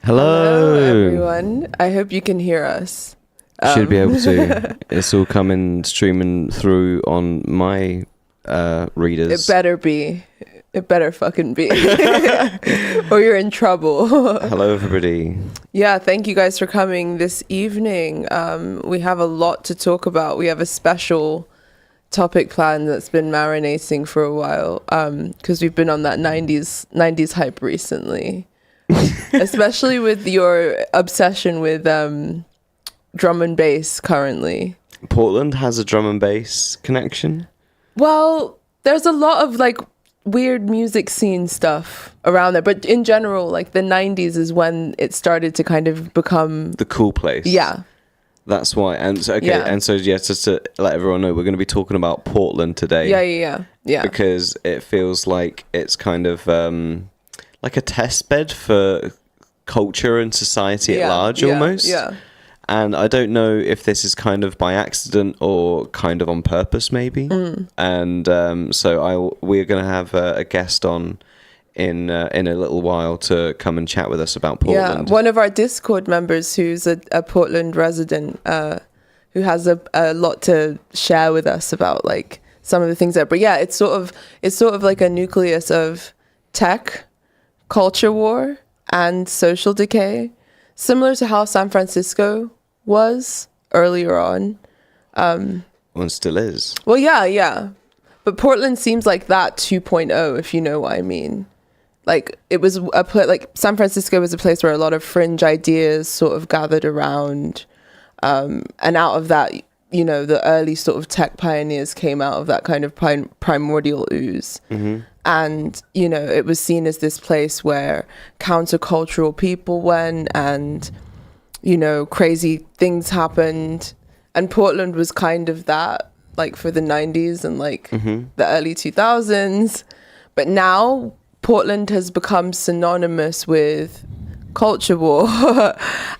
Hello, everyone. I hope you can hear us. Should be able to. It's all coming, streaming through on my readers. It better be. It better fucking be. Or you're in trouble. Hello, everybody. Yeah, thank you guys for coming this evening. We have a lot to talk about. We have a special topic plan that's been marinating for a while because we've been on that 90s hype recently. Especially with your obsession with drum and bass currently. Portland has a drum and bass connection. Well, there's a lot of like weird music scene stuff around there, but in general, like the 90s is when it started to kind of become the cool place. Yeah. That's why. And so, okay, yeah. And so, yeah, just to let everyone know, we're going to be talking about Portland today. Yeah. Because it feels like it's kind of like a test bed for culture and society at large, almost. Yeah. And I don't know if this is kind of by accident or kind of on purpose, maybe. And so we're going to have a guest on in a little while to come and chat with us about Portland. Yeah, one of our Discord members who's a Portland resident who has a lot to share with us about like some of the things there. But yeah, it's sort of like a nucleus of tech, culture war, and social decay, similar to how San Francisco was earlier on. And still is. Well, yeah. But Portland seems like that 2.0, if you know what I mean. Like it was like San Francisco was a place where a lot of fringe ideas sort of gathered around. And out of that, you know, the early sort of tech pioneers came out of that kind of primordial ooze. Mm-hmm. And, you know, it was seen as this place where countercultural people went and, you know, crazy things happened. And Portland was kind of that, like for the 90s and like the early 2000s. But now Portland has become synonymous with culture war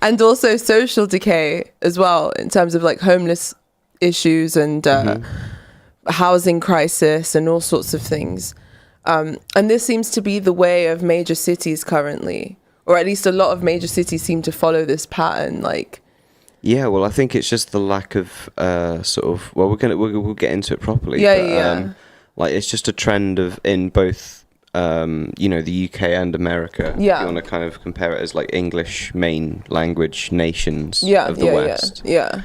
and also social decay as well, in terms of like homeless issues and housing crisis and all sorts of things. And this seems to be the way of major cities currently, or at least a lot of major cities seem to follow this pattern. Like, yeah, well, I think it's just the lack of sort of. Well, we'll get into it properly. Yeah. Like it's just a trend of in both, you know, the UK and America. Yeah. If you want to kind of compare it as like English main language nations of the West. Yeah.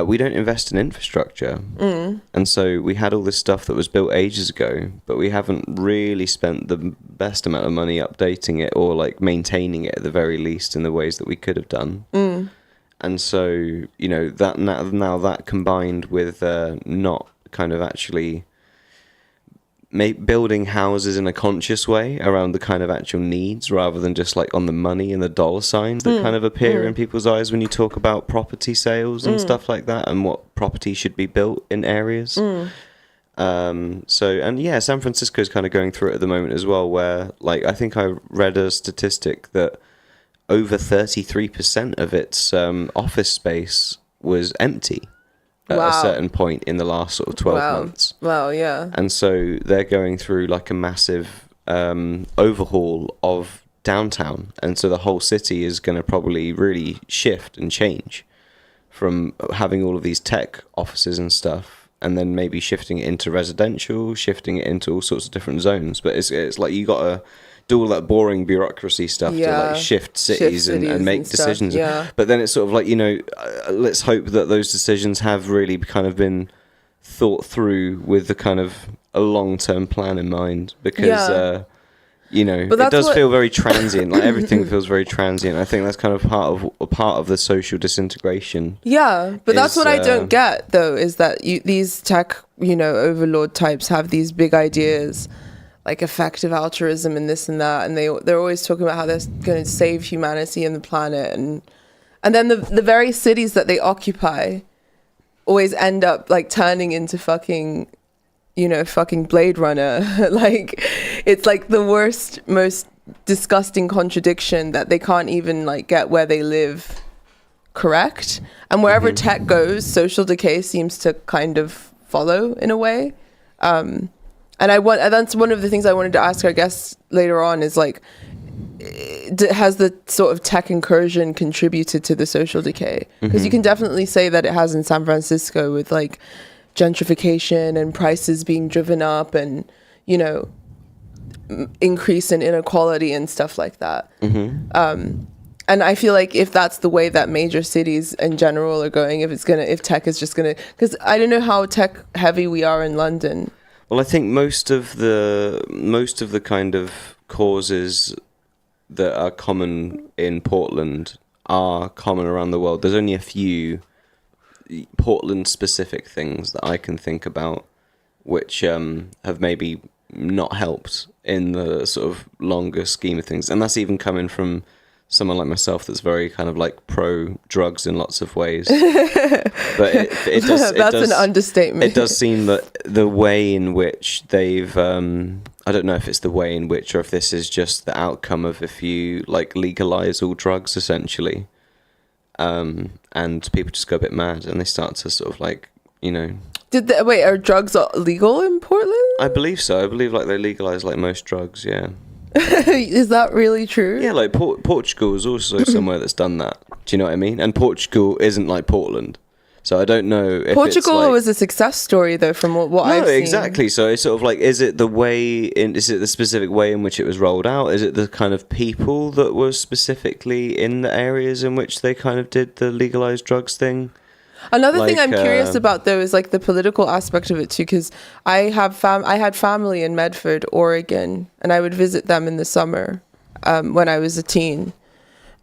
We don't invest in infrastructure. And so we had all this stuff that was built ages ago, but we haven't really spent the best amount of money updating it or like maintaining it at the very least in the ways that we could have done. And so, you know, that now that combined with not kind of actually building houses in a conscious way around the kind of actual needs rather than just like on the money and the dollar signs that kind of appear in people's eyes when you talk about property sales and stuff like that and what property should be built in areas. So, and yeah, San Francisco is kind of going through it at the moment as well, where like I think I read a statistic that over 33% of its office space was empty at a certain point in the last sort of 12 months. Wow, yeah. And so they're going through like a massive overhaul of downtown. And so the whole city is going to probably really shift and change from having all of these tech offices and stuff, and then maybe shifting it into residential, shifting it into all sorts of different zones. But it's like you got to do all that boring bureaucracy stuff to like shift cities and make decisions. Yeah. But then it's sort of like, you know, let's hope that those decisions have really kind of been thought through with the kind of a long-term plan in mind, because you know, it does feel very transient. Like everything feels very transient. I think that's kind of part of the social disintegration. Yeah, but that's what I don't get though, is that these tech, you know, overlord types have these big ideas like effective altruism and this and that, and they're always talking about how they're going to save humanity and the planet, and then the very cities that they occupy always end up like turning into fucking Blade Runner. Like it's like the worst, most disgusting contradiction that they can't even like get where they live correct, and wherever tech goes, social decay seems to kind of follow in a way. And that's one of the things I wanted to ask our guests later on is like, has the sort of tech incursion contributed to the social decay? Because you can definitely say that it has in San Francisco with like gentrification and prices being driven up and, you know, increase in inequality and stuff like that. And I feel like if that's the way that major cities in general are going, if tech is just gonna, because I don't know how tech heavy we are in London. Well, I think most of the kind of causes that are common in Portland are common around the world. There's only a few Portland-specific things that I can think about which have maybe not helped in the sort of longer scheme of things. And that's even coming from someone like myself that's very kind of like pro drugs in lots of ways. But it does... That's an understatement. It does seem that the way in which they've... I don't know if it's the way in which or if this is just the outcome of if you like legalize all drugs essentially. And people just go a bit mad and they start to sort of like, you know... Wait, are drugs legal in Portland? I believe so. I believe like they legalize like most drugs, yeah. Is that really true? Yeah, like Portugal is also somewhere that's done that. Do you know what I mean? And Portugal isn't like Portland. So I don't know if Portugal it's like, was a success story though from what I've seen. Exactly. So it's sort of like, is it the specific way in which it was rolled out? Is it the kind of people that were specifically in the areas in which they kind of did the legalized drugs thing? Another thing I'm curious about though is like the political aspect of it too, because I had family in Medford, Oregon, and I would visit them in the summer when I was a teen,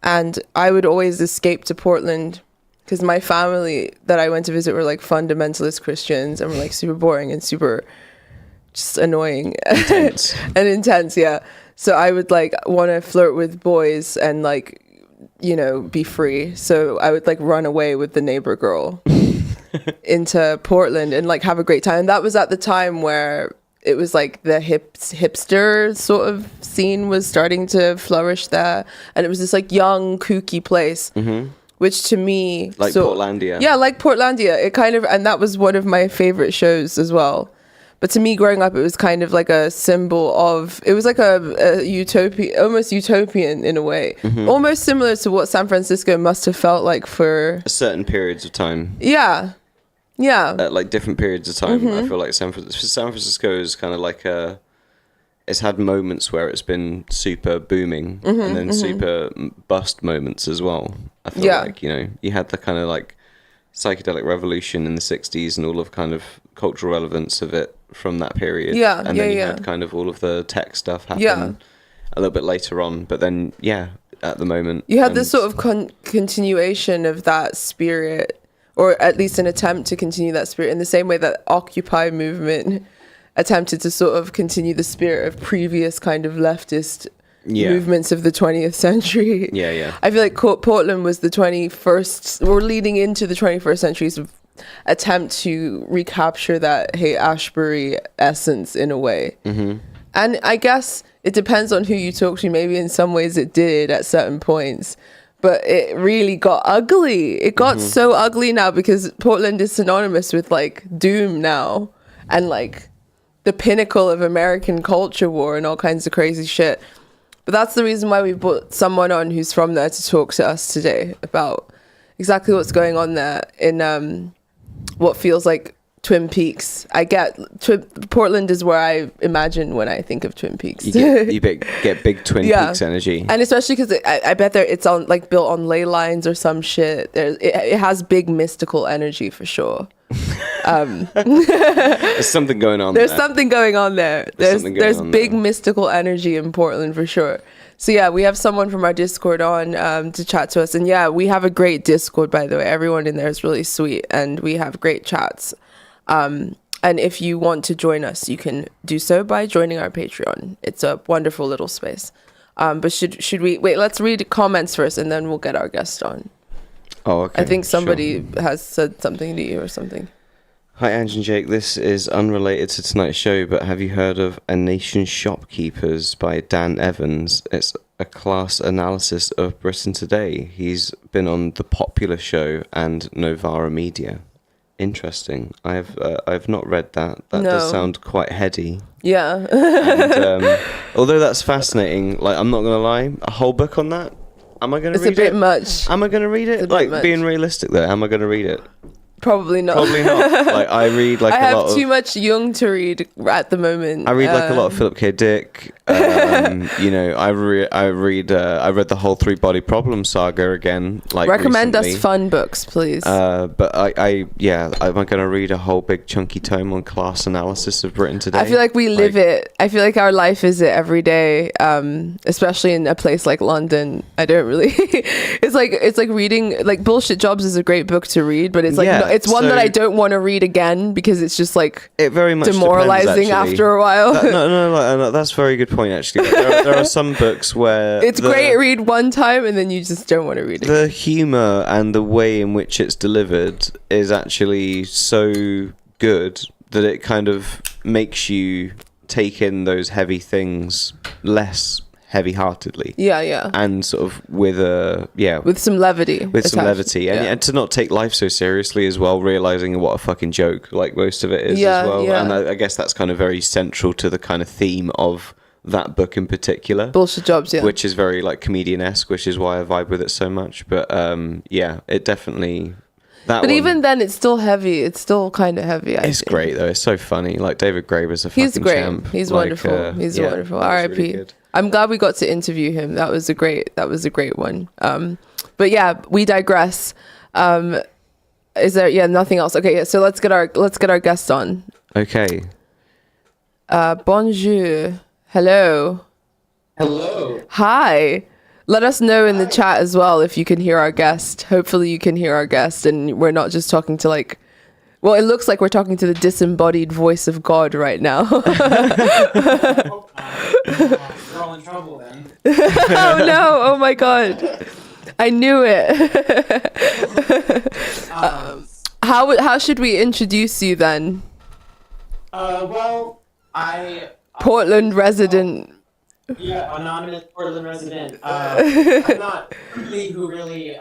and I would always escape to Portland because my family that I went to visit were like fundamentalist Christians and were like super boring and super just annoying Intense. and intense, yeah. So I would like want to flirt with boys and like, you know, be free. So I would like run away with the neighbor girl into Portland and like have a great time. And that was at the time where it was like the hipster sort of scene was starting to flourish there. And it was this like young, kooky place, which to me... Like Portlandia. Yeah, like Portlandia. It kind of... And that was one of my favorite shows as well. But to me, growing up, it was kind of like a symbol of... It was like a utopia, almost utopian in a way. Almost similar to what San Francisco must have felt like for... certain periods of time. Yeah. Yeah. At like different periods of time. I feel like San Francisco is kind of like a... It's had moments where it's been super booming and then super bust moments as well. I feel like, you know, you had the kind of like psychedelic revolution in the 60s and all of kind of cultural relevance of it from that period. And then you had kind of all of the tech stuff happen a little bit later on. But then, at the moment. You had this sort of continuation of that spirit, or at least an attempt to continue that spirit in the same way that Occupy movement attempted to sort of continue the spirit of previous kind of leftist movements of the 20th century. I feel like Portland was the 21st, or leading into the 21st century's attempt to recapture that Haight-Ashbury essence in a way. And I guess it depends on who you talk to. Maybe in some ways it did at certain points, but it really got ugly. It got so ugly now because Portland is synonymous with like doom now and like the pinnacle of American culture war and all kinds of crazy shit. But that's the reason why we brought someone on who's from there to talk to us today about exactly what's going on there in what feels like Twin Peaks. I get Portland is where I imagine when I think of Twin Peaks. You get big Twin Peaks energy, and especially because I bet it's on like built on ley lines or some shit. It has big mystical energy for sure. There's something going on. There's something going on there. There's big mystical energy in Portland for sure. So we have someone from our Discord on to chat to us, and we have a great Discord, by the way. Everyone in there is really sweet, and we have great chats. And if you want to join us, you can do so by joining our Patreon. It's a wonderful little space. But should we wait? Let's read comments first, and then we'll get our guest on. Oh, okay. I think somebody has said something to you or something. Hi, Ange and Jake. This is unrelated to tonight's show, but have you heard of A Nation Shopkeepers by Dan Evans? It's a class analysis of Britain today. He's been on The Popular Show and Novara Media. Interesting. I've not read that. That No. does sound quite heady. Yeah. And although that's fascinating, like I'm not gonna lie, a whole book on that. Am I gonna It's read a bit it? much. Am I gonna read it? It's a bit Like much. being realistic though, am I gonna read it? Probably not. Probably not. Like I read like I a lot have too of. much Jung to read at the moment. I read like a lot of Philip K. Dick. You know, I read the whole Three Body Problem saga again. Like recommend recently. us fun books, please. But I'm gonna read a whole big chunky tome on class analysis of Britain today. I feel like we live it. I feel like our life is it every day, especially in a place like London. I don't really. it's like reading like Bullshit Jobs is a great book to read, but it's like it's one that I don't want to read again because it's just like it very much demoralizing depends, after a while. No, that's a very good point actually. Like, there are some books where it's great read one time and then you just don't want to read it. The humor and the way in which it's delivered is actually so good that it kind of makes you take in those heavy things less heavy-heartedly. Yeah. And sort of with some levity. And to not take life so seriously as well, realizing what a fucking joke like most of it is as well. Yeah. And I guess that's kind of very central to the kind of theme of that book in particular. Bullshit Jobs, yeah. Which is very like comedian-esque, which is why I vibe with it so much. But it definitely even then, it's still heavy. It's still kind of heavy. It's great though. It's so funny. Like David Graeber's a fucking He's great. champ. He's wonderful. He's wonderful. R.I.P. Really I'm glad we got to interview him. That was a great one. But yeah, we digress. Is there nothing else? Okay, yeah, so let's get our guest on. Okay. Bonjour. Hello. Hi. Let us know in the chat as well if you can hear our guest. Hopefully you can hear our guest and we're not just talking to it looks like we're talking to the disembodied voice of God right now. We're all in trouble then. Oh no, oh my God. I knew it. How should we introduce you then? Portland resident. Yeah, anonymous Portland resident. I'm not somebody who really,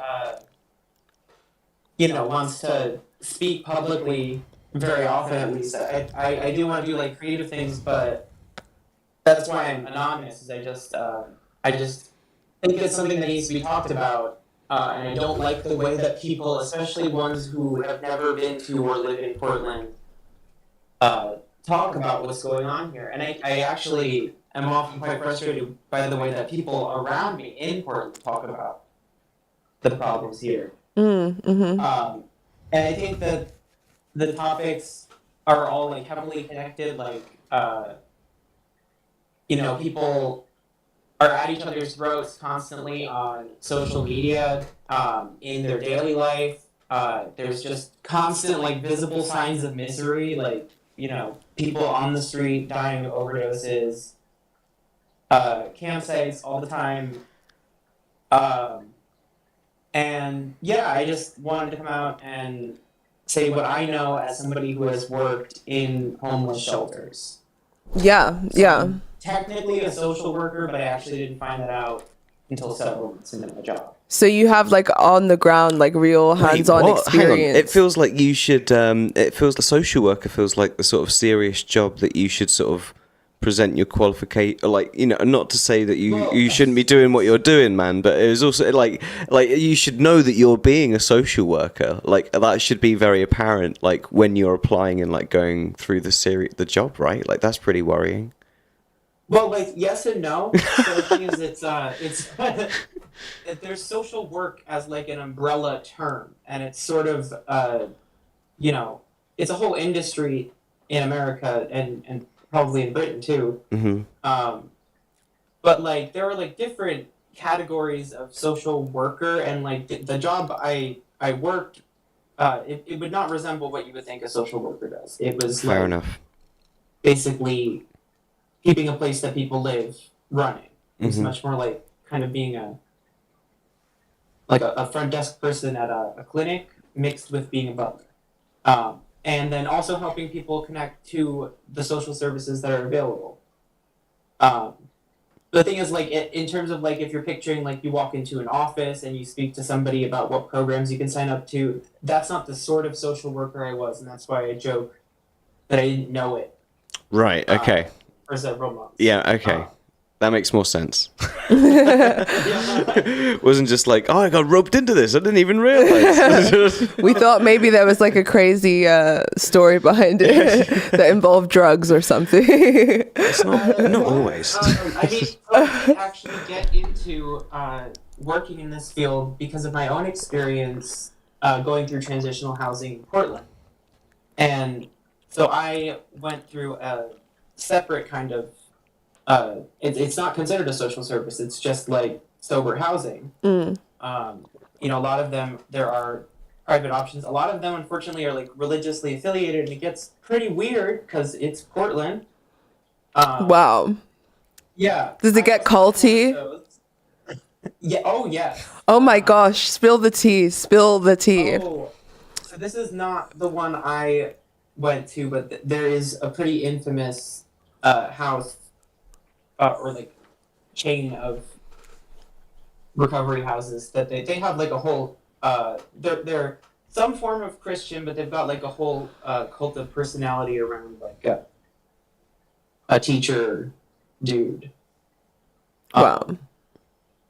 wants to speak publicly very often. At least I do want to do like creative things, but that's why I'm anonymous. Is I just think it's something that needs to be talked about, and I don't like the way that people, especially ones who have never been to or live in Portland, talk about what's going on here. And I actually am often quite frustrated by the way that people around me in Portland talk about the problems here. Mm-hmm. And I think that the topics are all like heavily connected. Like, people are at each other's throats constantly on social media, in their daily life. There's just constant like visible signs of misery, like, people on the street dying of overdoses, campsites all the time. And yeah, I just wanted to come out and say what I know as somebody who has worked in homeless shelters. Yeah. I'm technically a social worker, but I actually didn't find that out until several months into my job. So you have like on the ground, like real hands-on experience. Hang on. It feels like you should. It feels the social worker feels like the sort of serious job that you should sort of present your qualification. Like, not to say that you shouldn't be doing what you're doing, man. But it was also like you should know that you're being a social worker. Like that should be very apparent. Like when you're applying and like going through the job, right? Like that's pretty worrying. Well, like yes and no. So the thing is, it's there's social work as like an umbrella term, and it's sort of it's a whole industry in America and probably in Britain too. Mm-hmm. But like there are like different categories of social worker, and like the job I worked, it would not resemble what you would think a social worker does. It was fair enough. Basically keeping a place that people live running. It's Mm-hmm. much more like kind of being a front desk person at a clinic mixed with being a butler. And then also helping people connect to the social services that are available. the thing is, like, in terms of, like, if you're picturing, like, you walk into an office and you speak to somebody about what programs you can sign up to, that's not the sort of social worker I was, and that's why I joke that I didn't know it. Right. Okay. For several months. Yeah. Okay. That makes more sense. Yeah. Wasn't just like, oh, I got roped into this. I didn't even realize. We thought maybe there was like a crazy story behind it that involved drugs or something. It's not always. I mean, I actually get into working in this field because of my own experience going through transitional housing in Portland. And so I went through a separate kind of it's not considered a social service. It's just like sober housing. You know, a lot of them, there are private options. A lot of them, unfortunately, are like religiously affiliated, and it gets pretty weird because it's Portland. Wow. Yeah. Does it get culty? Yeah. Oh, yeah. Oh my gosh. Spill the tea. Spill the tea. Oh, so this is not the one I went to, but there is a pretty infamous house or like chain of recovery houses that they have like a whole they're some form of Christian, but they've got like a whole cult of personality around like a teacher dude. Wow.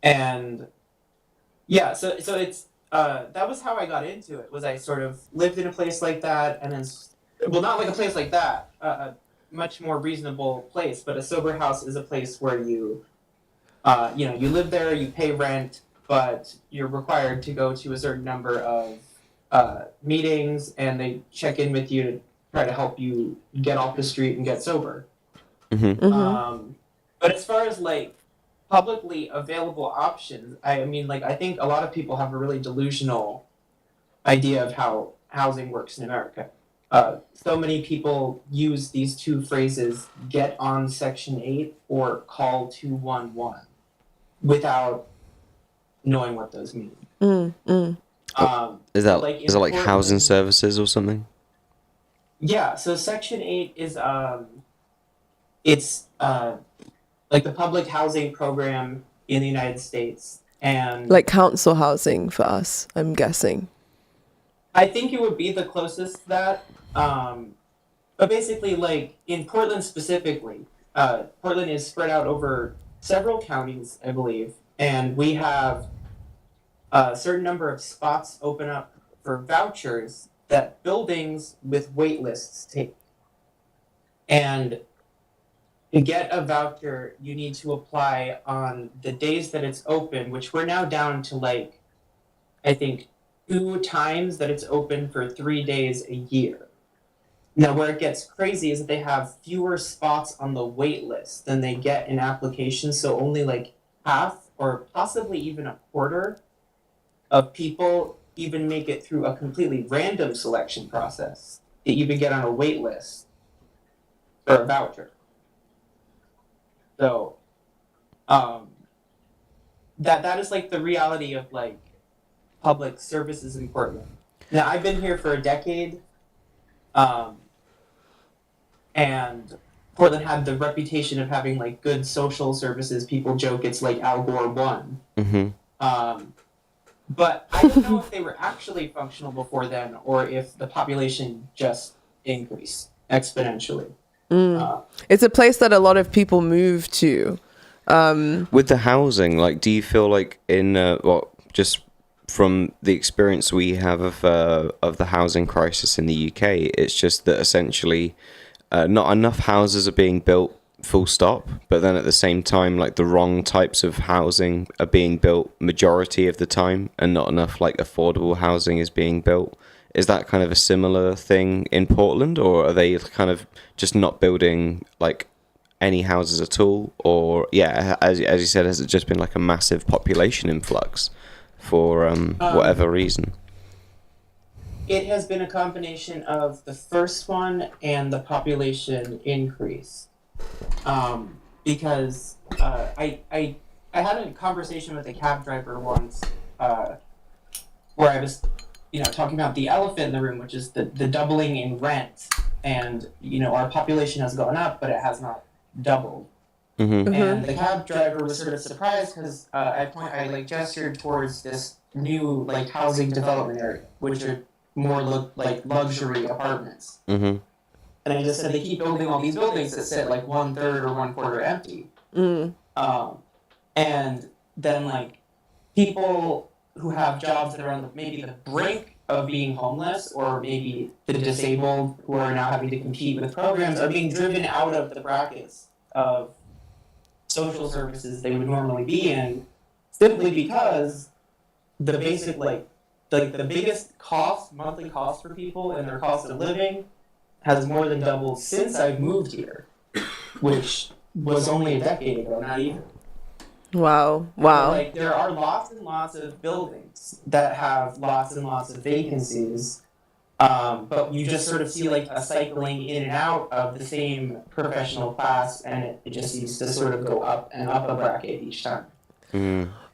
And yeah, so it's that was how I got into it. Was I sort of lived in a place like that, and then well, not like a place like that, a much more reasonable place, but a sober house is a place where you you know, you live there, you pay rent, but you're required to go to a certain number of meetings, and they check in with you to try to help you get off the street and get sober. But as far as like publicly available options, I mean, like, I think a lot of people have a really delusional idea of how housing works in America. So many people use these two phrases, get on Section 8 or call 211, without knowing what those mean. Is that like Portland, housing services or something? Yeah, so Section 8 is it's like the public housing program in the United States, and Like council housing for us, I'm guessing. I think it would be the closest to that. But basically, like in Portland specifically, Portland is spread out over several counties, I believe, and we have a certain number of spots open up for vouchers that buildings with wait lists take. And to get a voucher, you need to apply on the days that it's open, which we're now down to like, I think, 2 times that it's open for 3 days a year. Now, where it gets crazy is that they have fewer spots on the wait list than they get in applications, so only like half or possibly even a quarter of people even make it through a completely random selection process to even get on a wait list for a voucher. So, that is like the reality of like public services in Portland. Now, I've been here for a decade, and Portland had the reputation of having like good social services. People joke it's like Al Gore 1. But I don't know if they were actually functional before then, or if the population just increased exponentially. It's a place that a lot of people move to. With the housing, like, do you feel like in just from the experience we have of the housing crisis in the UK, it's just that essentially not enough houses are being built, full stop, but then at the same time, like, the wrong types of housing are being built majority of the time, and not enough like affordable housing is being built. Is that kind of a similar thing in Portland, or are they kind of just not building like any houses at all? Or yeah, as you said, has it just been like a massive population influx for whatever reason? It has been a combination of the first one and the population increase. Because I had a conversation with a cab driver once where I was, talking about the elephant in the room, which is the doubling in rent. And, our population has gone up, but it has not doubled. And the cab driver was sort of surprised because I like gestured towards this new like housing development area, which are more look like luxury apartments. Mm-hmm. And I just said they keep building all these buildings that sit like 1/3 or 1/4 empty. And then like people who have jobs that are on maybe the brink of being homeless, or maybe the disabled who are now having to compete with programs, are being driven out of the brackets of social services they would normally be in, simply because the basic like the biggest monthly cost for people and their cost of living has more than doubled since I've moved here, which was only a decade ago, not even. Wow. Like there are lots and lots of buildings that have lots and lots of vacancies, but you just sort of see like a cycling in and out of the same professional class, and it just seems to sort of go up and up a bracket each time.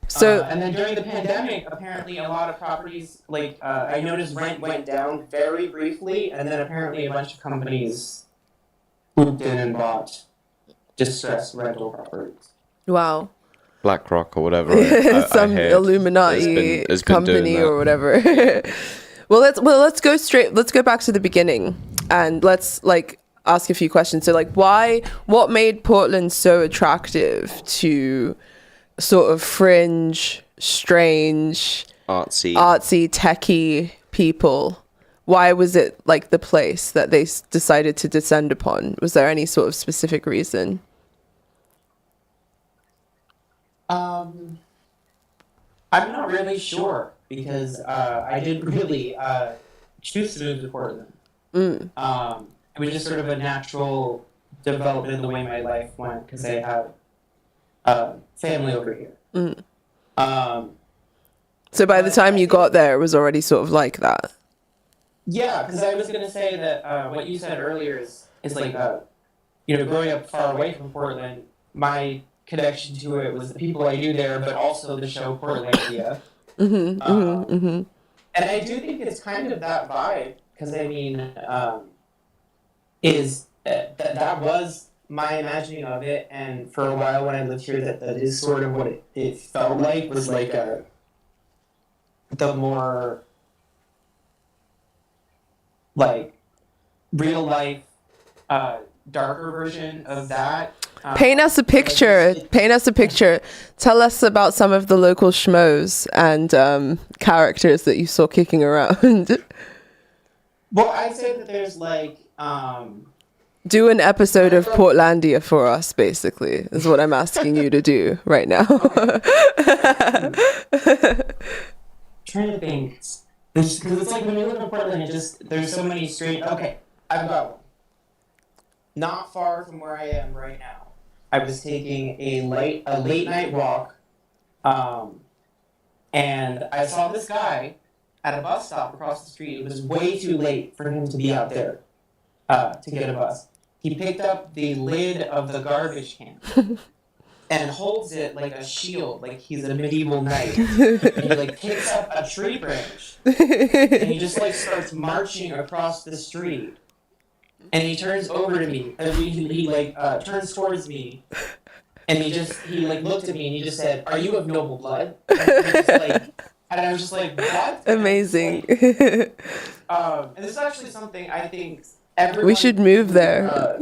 So and then during the pandemic, apparently a lot of properties, like I noticed rent went down very briefly, and then apparently a bunch of companies swooped in and bought distressed rental properties. wow. BlackRock or whatever. I Some heard Illuminati has been doing company that. or whatever. let's go back to the beginning, and let's like ask a few questions. So like what made Portland so attractive to sort of fringe, strange, Artsy, techie people? Why was it like the place that they decided to descend upon? Was there any sort of specific reason? I'm not really sure, because I didn't really choose to move to Portland. It was just sort of a natural development in the way my life went, because I have family over here. So by the time you got there, it was already sort of like that. Yeah, because I was going to say that what you said earlier is like, growing up far away from Portland, my connection to it was the people I knew there, but also the show Portlandia. And I do think it's kind of that vibe, because I mean, that was my imagining of it, and for a while when I lived here, that is sort of what it felt like, was like the more like real life darker version of that. Paint us a picture. Tell us about some of the local schmoes and characters that you saw kicking around. Well, I'd say that there's like do an episode of Portlandia for us, basically, is what I'm asking you to do right now. Trying to think, because it's like when you live in Portland, there's so many straight. Okay, I've got one. Not far from where I am right now, I was taking a late night walk, and I saw this guy at a bus stop across the street. It was way too late for him to be out there to get a bus. He picked up the lid of the garbage can and holds it like a shield, like he's a medieval knight. And he like picks up a tree branch and he just like starts marching across the street. And he turns over to me, and he turns towards me, and he like looked at me and he just said, "Are you of noble blood?" And I was just like, "What?" Amazing. And this is actually something I think everyone. We should move there.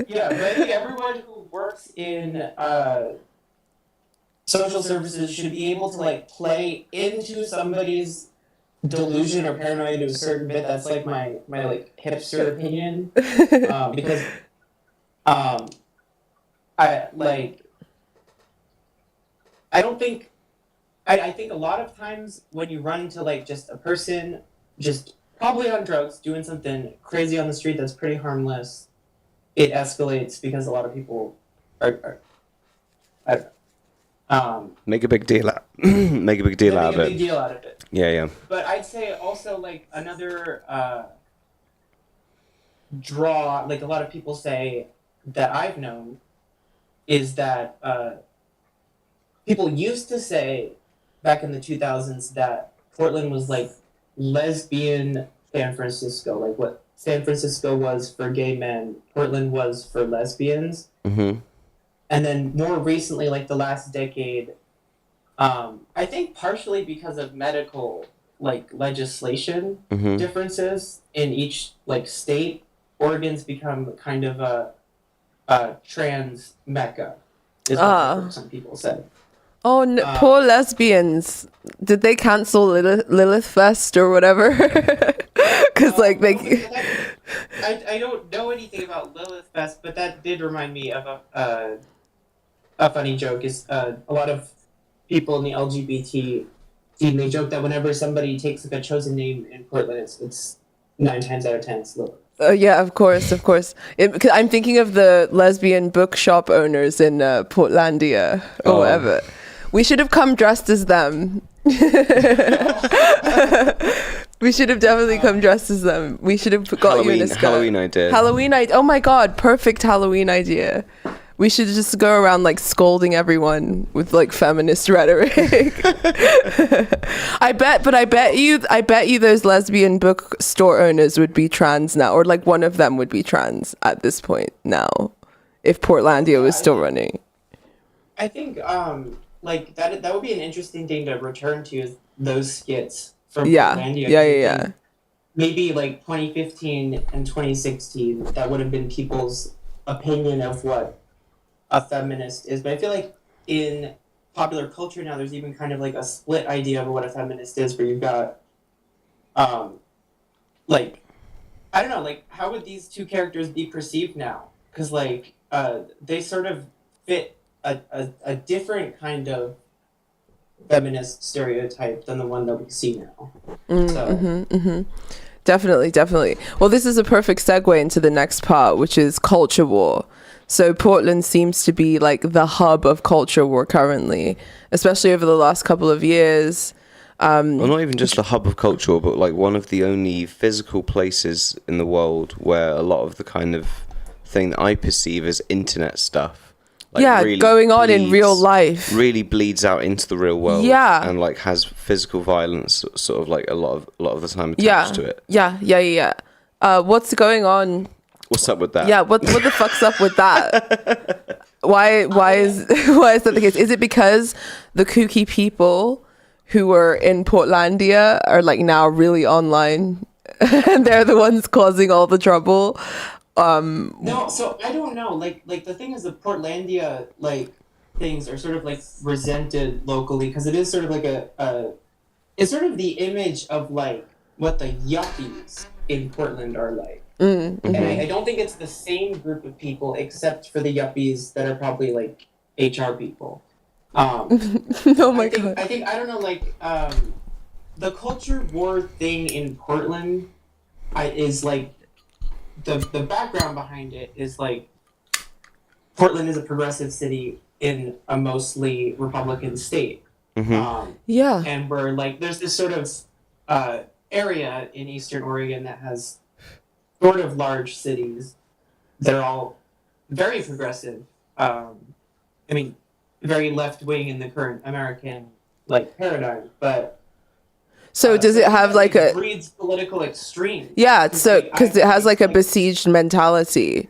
Yeah, but I think everyone who works in social services should be able to like play into somebody's delusion or paranoia to a certain bit. That's like my like hipster opinion, because I think a lot of times when you run into like just a person just probably on drugs doing something crazy on the street that's pretty harmless, it escalates because a lot of people are make a big deal out. Make a big deal out of it. Big deal out of it. Yeah. But I'd say also like another draw, like a lot of people say that I've known, is that people used to say back in the 2000s that Portland was like lesbian San Francisco, like what San Francisco was for gay men, Portland was for lesbians. and then more recently, like the last decade, I think partially because of medical like legislation differences in each like state, Oregon's become kind of a trans mecca, is what I've heard some people say. Oh, no, poor lesbians. Did they cancel Lilith Fest or whatever? Because like they. I don't know anything about Lilith Fest, but that did remind me of a funny joke. Is a lot of people in the LGBT team, they joke that whenever somebody takes like a chosen name in Portland, it's 9 times out of 10 it's Lilith. Yeah, of course. 'Cause I'm thinking of the lesbian bookshop owners in Portlandia or whatever. We should have come dressed as them. We should have definitely come dressed as them. We should have got you in a skirt. Halloween idea. Halloween idea. Oh my god, perfect Halloween idea. We should just go around like scolding everyone with like feminist rhetoric. I bet you those lesbian bookstore owners would be trans now, or like one of them would be trans at this point now, if Portlandia was still running. I think like that would be an interesting thing to return to, is those skits from Portlandia. Yeah. Maybe like 2015 and 2016, that would have been people's opinion of what a feminist is. But I feel like in popular culture now, there's even kind of like a split idea of what a feminist is, where you've got like, I don't know, like how would these two characters be perceived now? Because like they sort of fit a different kind of feminist stereotype than the one that we see now. Definitely. Well, this is a perfect segue into the next part, which is culture war. So Portland seems to be like the hub of culture war currently, especially over the last couple of years. Well, not even just the hub of culture war, but like one of the only physical places in the world where a lot of the kind of thing that I perceive as internet stuff, like really going on in real life, really bleeds out into the real world. And like has physical violence sort of like a lot of the time attached to it. What's going on? What's up with that? Yeah, what the fuck's up with that? Why is that the case? Is it because the kooky people who were in Portlandia are like now really online and they're the ones causing all the trouble? No, so I don't know. Like the thing is, the Portlandia like things are sort of like resented locally, because it is sort of like it's sort of the image of like what the yuppies in Portland are like. And I don't think it's the same group of people, except for the yuppies that are probably like HR people. Oh my god! I think I don't know. Like the culture war thing in Portland, is like the background behind it is like Portland is a progressive city in a mostly Republican state. And where like there's this sort of area in Eastern Oregon that has sort of large cities that are all very progressive. I mean, very left wing in the current American like paradigm, but so does it have like a breeds political extreme? Yeah, so because it has like a besieged mentality,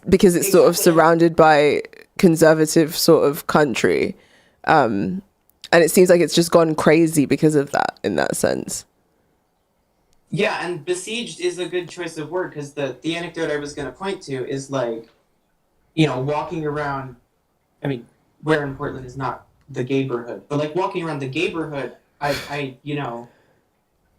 because it's sort of surrounded by conservative sort of country, and it seems like it's just gone crazy because of that in that sense. Yeah, and besieged is a good choice of word, because the anecdote I was going to point to is like, you know, walking around, I mean, where in Portland is not the gayborhood, but like walking around the gayborhood, I you know,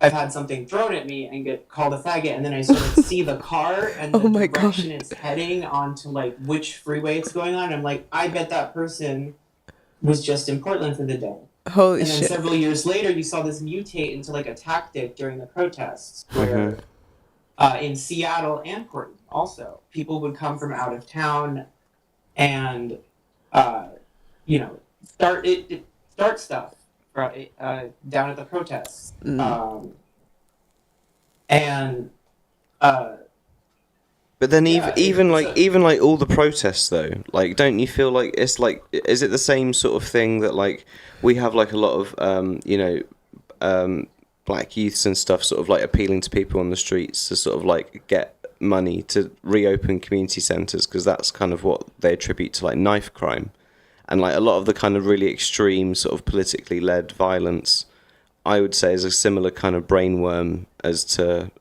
I've had something thrown at me and get called a faggot, and then I sort of see the car and the direction it's heading onto like which freeway it's going on. I'm like, I bet that person was just in Portland for the day. Holy and then shit. Several years later, you saw this mutate into like a tactic during the protests, where in Seattle and Portland also, people would come from out of town and you know, start stuff down at the protests. But then even like all the protests though, like don't you feel like it's like, is it the same sort of thing that like we have like a lot of you know black youths and stuff sort of like appealing to people on the streets to sort of like get money to reopen community centres, because that's kind of what they attribute to like knife crime, and like a lot of the kind of really extreme sort of politically led violence, I would say, is a similar kind of brainworm as to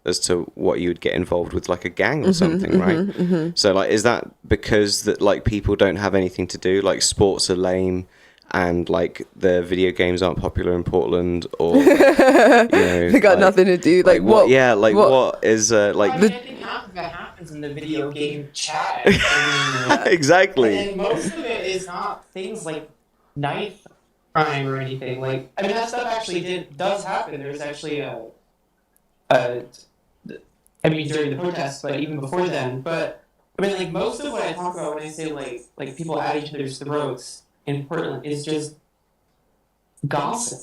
what you would get involved with like a gang or something, right? So like, is that because that like people don't have anything to do, like sports are lame, and like the video games aren't popular in Portland, or you know, they got like, nothing to do. Like what? Yeah, like what is like I mean, I think half of it happens in the video game chat. I mean, exactly. and most of it is not things like knife crime or anything. Like, I mean, that stuff actually does happen. There's actually I mean, during the protests, but even before then. But I mean, like, most of what I talk about when I say like people at each other's throats in Portland is just gossip.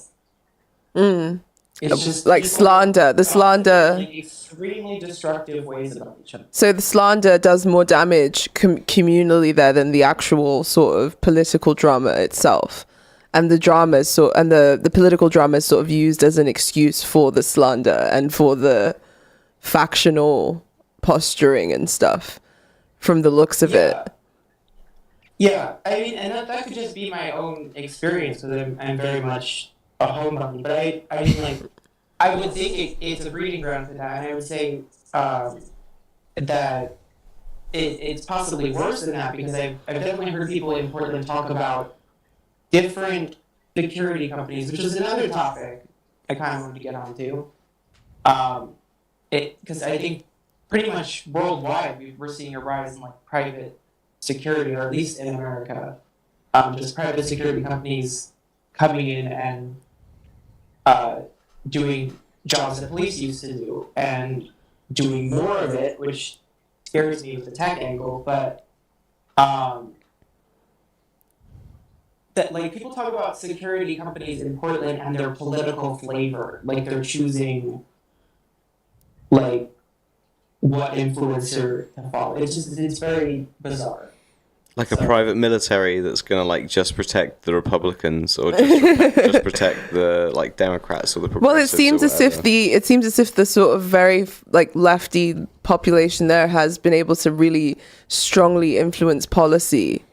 It's just like slander. The slander. Like extremely destructive ways about each other. So the slander does more damage communally there than the actual sort of political drama itself. And the drama is the political drama is sort of used as an excuse for the slander and for the factional posturing and stuff, from the looks of it. Yeah, I mean, and that could just be my own experience with it. I'm very much a homebody, but I mean, like, I would think it's a breeding ground for that, and I would say that it's possibly worse than that, because I've definitely heard people in Portland talk about different security companies, which is another topic I kind of wanted to get onto. Because I think pretty much worldwide we're seeing a rise in like private security, or at least in America, just private security companies coming in and doing jobs that police used to do, and doing more of it, which scares me with the tech angle. But that, like, people talk about security companies in Portland and their political flavor, like they're choosing like what influencer to follow. It's very bizarre. Like a private military that's gonna like just protect the Republicans, or just protect the like Democrats or the progressives. Well, it seems as if the sort of very like lefty population there has been able to really strongly influence policy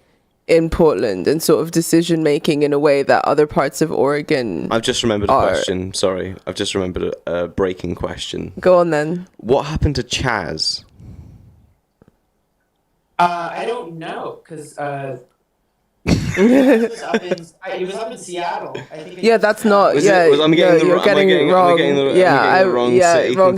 in Portland and sort of decision making in a way that other parts of Oregon. I've just remembered a question. Sorry, I've just remembered a breaking question. Go on then. What happened to Chaz? I don't know, because it was up in Seattle. I think that's not. I'm getting the wrong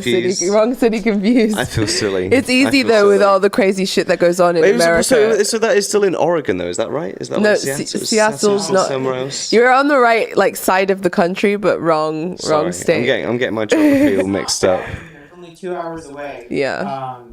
city. Wrong city confused. I feel silly. It's easy though with all the crazy shit that goes on in America. So that is still in Oregon though, is that right? Is that no? Seattle's not somewhere else. You're on the right like side of the country, but wrong state. I'm getting my geography all mixed up. It's only 2 hours away. Yeah.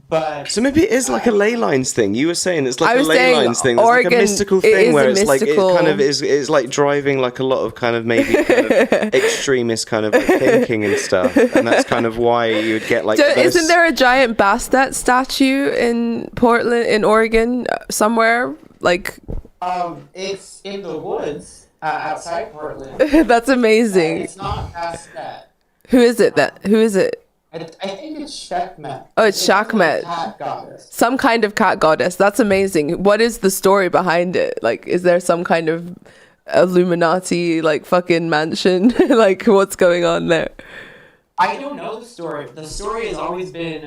But so maybe it is like a ley lines thing. You were saying it's like a ley lines thing. It's Oregon, like a mystical thing where it's mystical... like it kind of is like driving like a lot of kind of maybe kind of extremist kind of like thinking and stuff, and that's kind of why you would get like. Isn't there a giant Bastet statue in Portland, in Oregon, somewhere? Like, it's in the woods outside Portland. That's amazing. It's not Bastet. Who is it? I think it's Sekhmet. Oh, it's Sekhmet. Cat goddess. Some kind of cat goddess. That's amazing. What is the story behind it? Like, is there some kind of Illuminati, like, fucking mansion? Like, what's going on there? I don't know the story. The story has always been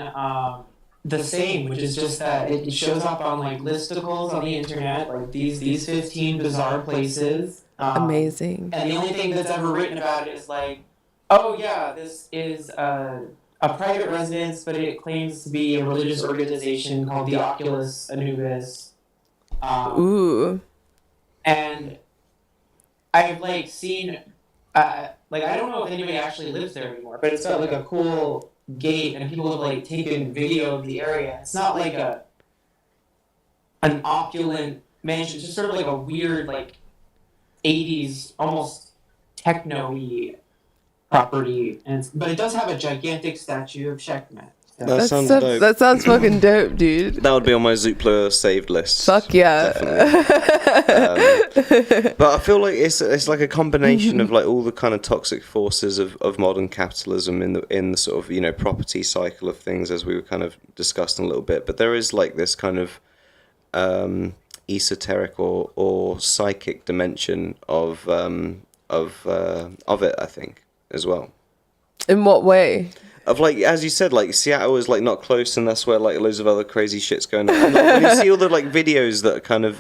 the same, which is just that it shows up on, like, listicles on the internet, like these 15 bizarre places. Amazing. And the only thing that's ever written about it is, like, oh, yeah, this is a private residence, but it claims to be a religious organization called the Oculus Anubis. Ooh. And I've like seen, like, I don't know if anybody actually lives there anymore, but it's got like a cool gate, and people have like taken video of the area. It's not like an opulent mansion. It's just sort of like a weird like 80s almost techno-y property, but it does have a gigantic statue of Sekhmet. stuff. That sounds dope. That sounds fucking dope, dude. That would be on my Zoopla saved list. Fuck yeah. But I feel like it's like a combination of like all the kind of toxic forces of modern capitalism in the sort of, you know, property cycle of things, as we were kind of discussing a little bit. But there is like this kind of esoteric or psychic dimension of it, I think, as well. In what way? Of like, as you said, like Seattle is like not close, and that's where like loads of other crazy shit's going on. And, like, when you see all the like videos that kind of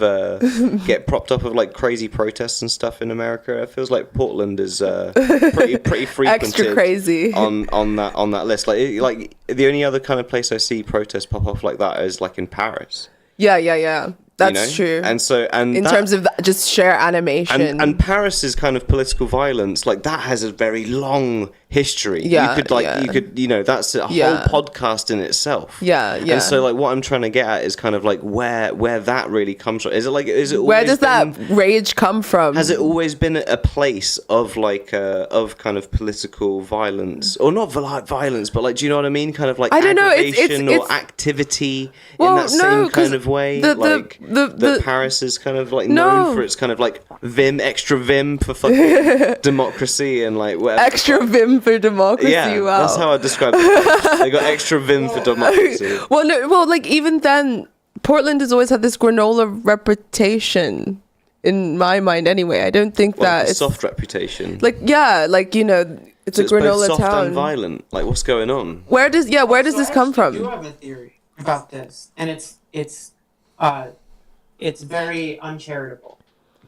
get propped up of like crazy protests and stuff in America, it feels like Portland is pretty frequented, extra crazy on that list. Like the only other kind of place I see protests pop off like that is like in Paris. Yeah. That's true. And so, in terms of just sheer animation, and Paris's kind of political violence, like that has a very long history. Yeah, you could, you know, that's a whole podcast in itself. Yeah. And so, like, what I'm trying to get at is kind of like where that really comes from. Is it where does that rage come from? Has it always been a place of like of kind of political violence, or not violence, but like, do you know what I mean? Kind of like, I don't know, it's or activity in that same kind of way, that Paris is kind of like known for its kind of like extra vim for fucking democracy and like whatever. Extra vim for democracy. Yeah, wow. That's how I describe it. They got extra vim for democracy. Well, like even then, Portland has always had this granola reputation. In my mind, anyway, I don't think that it's it's soft reputation. Like, yeah, like, you know, it's a granola both soft town. And violent. Like, what's going on? Where does this come from? I do have a theory about this, and it's very uncharitable.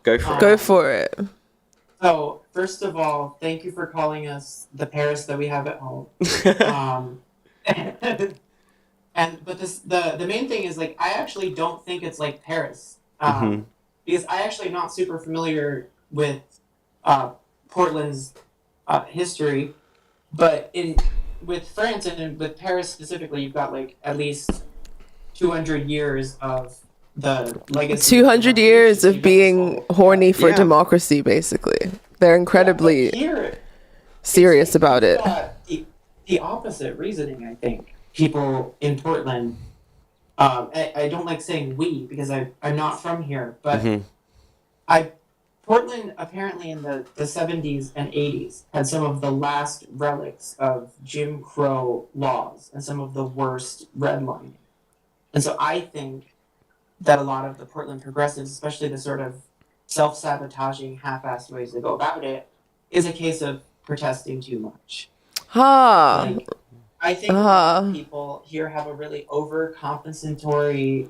Go for it. Go for it. So, first of all, thank you for calling us the Paris that we have at home. But the main thing is, like, I actually don't think it's like Paris. Because I actually am not super familiar with Portland's history, but with France and with Paris specifically, you've got like at least 200 years of the legacy. 200 years of being horny for democracy, basically. They're incredibly serious about it. The opposite reasoning, I think. People in Portland, I don't like saying we because I'm not from here, but Portland apparently in the 70s and 80s had some of the last relics of Jim Crow laws and some of the worst redlining. And so I think that a lot of the Portland progressives, especially the sort of self-sabotaging, half-assed ways they go about it, is a case of protesting too much. Like, I think a lot of people here have a really overcompensatory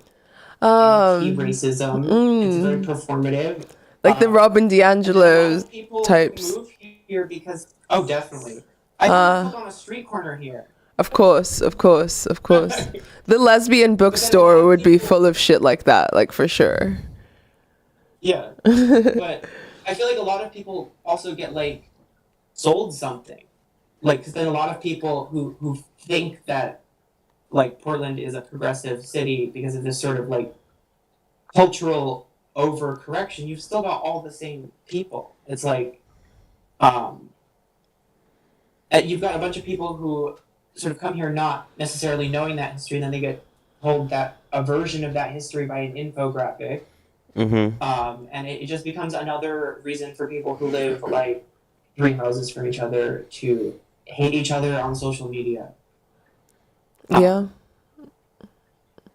anti-racism. It's very performative. Like the Robin DiAngelo types. Move here because definitely. I live on a street corner here. Of course. The lesbian bookstore would be full of shit like that, like for sure. Yeah, but I feel like a lot of people also get like sold something, like because then a lot of people who think that like Portland is a progressive city because of this sort of like cultural overcorrection. You've still got all the same people. It's like you've got a bunch of people who sort of come here not necessarily knowing that history, and then they get told that a version of that history by an infographic. And it just becomes another reason for people who live like 3 houses from each other to hate each other on social media. Yeah.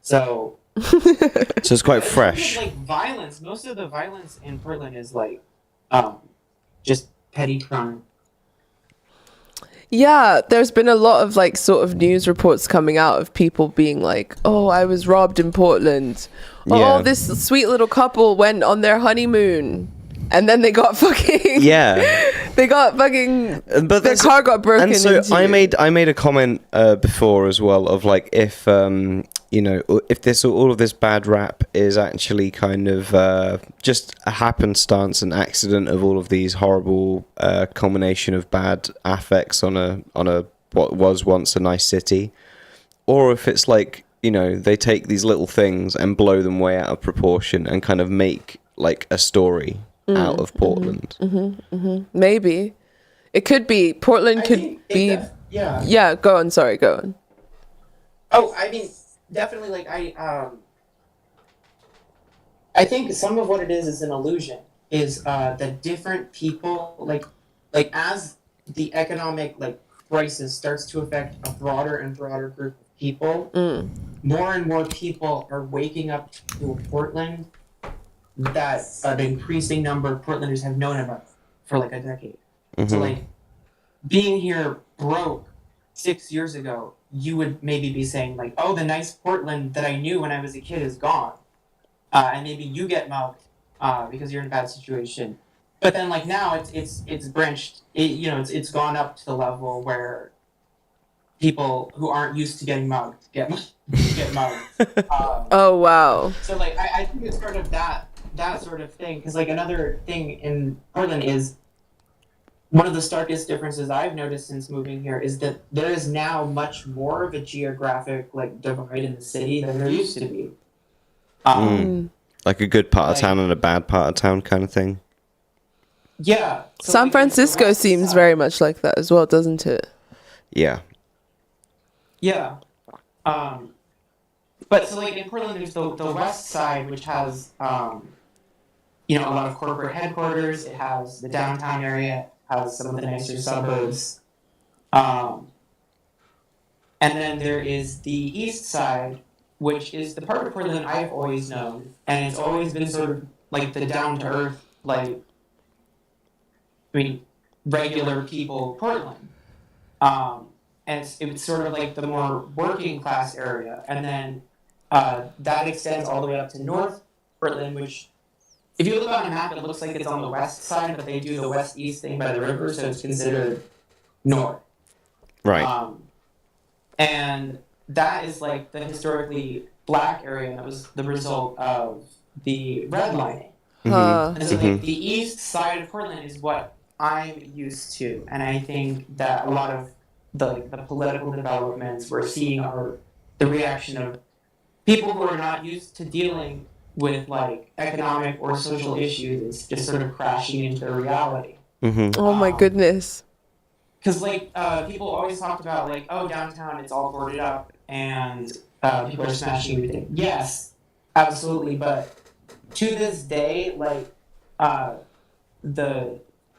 So it's quite fresh. Like violence, most of the violence in Portland is like just petty crime. Yeah, there's been a lot of like sort of news reports coming out of people being like, "Oh, I was robbed in Portland. Oh, this sweet little couple went on their honeymoon, and then they got fucking their car got broken into." And so I made a comment before as well of like if you know, if all of this bad rap is actually kind of just a happenstance, an accident of all of these horrible culmination of bad affects on a what was once a nice city, or if it's like, you know, they take these little things and blow them way out of proportion and kind of make like a story out of Portland. Maybe it could be Portland. Go on. Sorry, go on. Oh, I mean, definitely. Like I think some of what it is an illusion. Is that different people like as the economic like crisis starts to affect a broader and broader group of people, more and more people are waking up to a Portland that an increasing number of Portlanders have known about for like a decade. So like being here broke 6 years ago, you would maybe be saying like, "Oh, the nice Portland that I knew when I was a kid is gone," and maybe you get mugged because you're in a bad situation. But then like now it's branched. It's gone up to the level where people who aren't used to getting mugged get mugged. Oh wow. So like I think it's sort of that sort of thing, because like another thing in Portland is one of the starkest differences I've noticed since moving here is that there is now much more of a geographic like divide in the city than there used to be. Like a good part of Like- town and a bad part of town kind of thing. Yeah. So, San like, Francisco the west seems side- very much like that as well, doesn't it? Yeah. Yeah. But so like in Portland, there's the west side, which has a lot of corporate headquarters. It has the downtown area, has some of the nicer suburbs. And then there is the east side, which is the part of Portland I've always known, and it's always been sort of like the down to earth, like regular people Portland. And it's sort of like the more working class area, and then that extends all the way up to North Portland, which, if you look on a map, it looks like it's on the west side, but they do the west-east thing by the river, so it's considered north. Right. And that is like the historically black area that was the result of the redlining. And so like the east side of Portland is what I'm used to, and I think that a lot of the political developments we're seeing are the reaction of people who are not used to dealing with like economic or social issues. It's just sort of crashing into their reality. Oh my goodness. Because like people always talked about like, oh, downtown it's all boarded up and people are smashing everything. Yes, absolutely. But to this day, like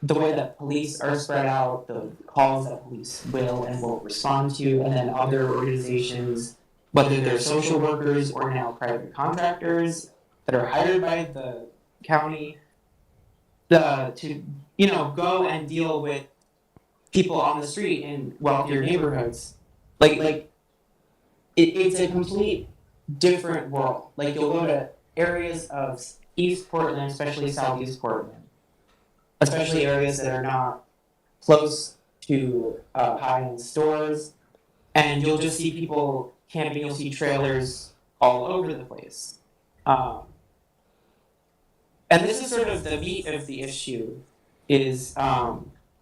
the way that police are spread out, the calls that police will and won't respond to, and then other organizations, whether they're social workers or now private contractors that are hired by the county to go and deal with people on the street in wealthier neighborhoods, like it's a complete different world. Like you'll go to areas of East Portland, especially Southeast Portland, especially areas that are not close to high-end stores, and you'll just see people camping. You'll see trailers all over the place. And this is sort of the meat of the issue, is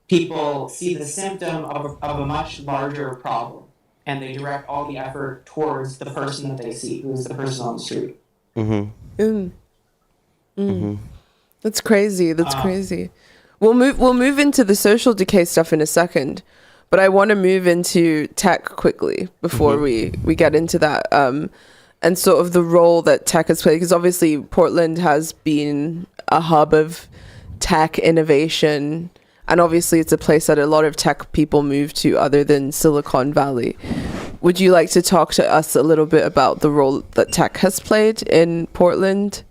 people see the symptom of a much larger problem, and they direct all the effort towards the person that they see, who's the person on the street. That's crazy. That's crazy. We'll move into the social decay stuff in a second, but I want to move into tech quickly before we get into that, and sort of the role that tech has played, because obviously Portland has been a hub of tech innovation, and obviously it's a place that a lot of tech people move to other than Silicon Valley. Would you like to talk to us a little bit about the role that tech has played in Portland?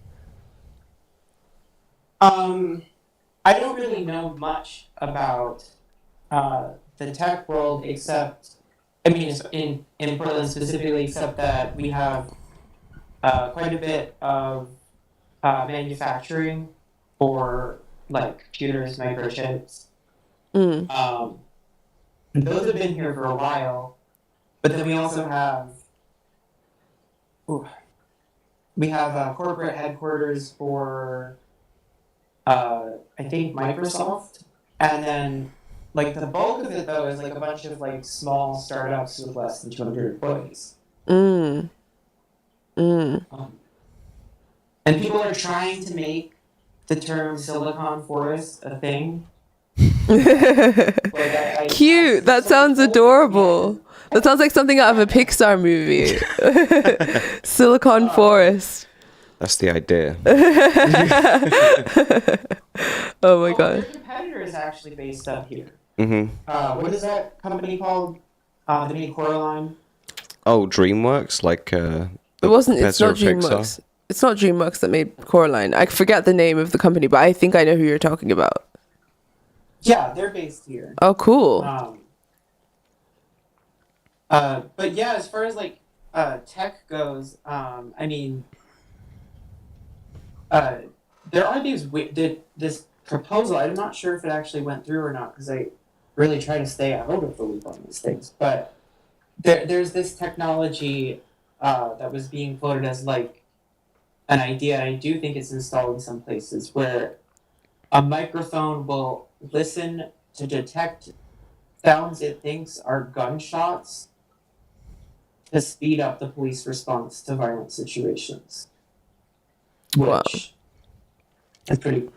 I don't really know much about the tech world, except, I mean, in Portland specifically, except that we have quite a bit of manufacturing for like computers, microchips. And those have been here for a while, but then we also have corporate headquarters for I think Microsoft, and then like the bulk of it though is like a bunch of like small startups with less than 200 employees. And people are trying to make the term Silicon Forest a thing. Cute. That sounds adorable. That sounds like something out of a Pixar movie. Silicon Forest. That's the idea. Oh my Their god. competitor is actually based up here. Mm-hmm. What is that company called? They made Coraline. Oh, DreamWorks, like It wasn't. It's not Pixar. DreamWorks. It's not DreamWorks that made Coraline. I forget the name of the company, but I think I know who you're talking about. Yeah, they're based here. Oh, cool. But yeah, as far as like tech goes, I mean, there are this proposal. I'm not sure if it actually went through or not because I really try to stay out of the loop on these things. But there's this technology that was being floated as like an idea. I do think it's installed in some places where a microphone will listen to detect sounds it thinks are gunshots to speed up the police response to violent situations. Wow. Which is pretty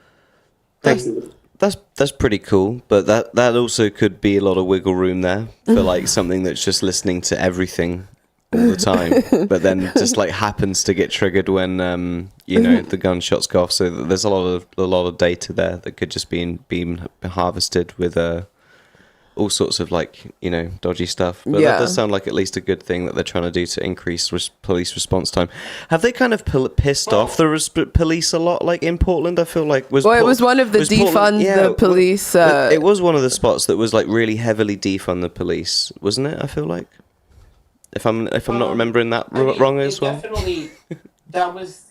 crazy. That's pretty cool, but that also could be a lot of wiggle room there for like something that's just listening to everything all the time, but then just like happens to get triggered when the gunshots go off. So there's a lot of data there that could just be harvested with all sorts of like dodgy stuff. But that does sound like at least a good thing that they're trying to do to increase police response time. Have they kind of pissed off the police a lot, like in Portland? I feel like it was one of the defund the police. It was one of the spots that was like really heavily defund the police, wasn't it? I feel like. If I'm not remembering that wrong as well. Definitely, that was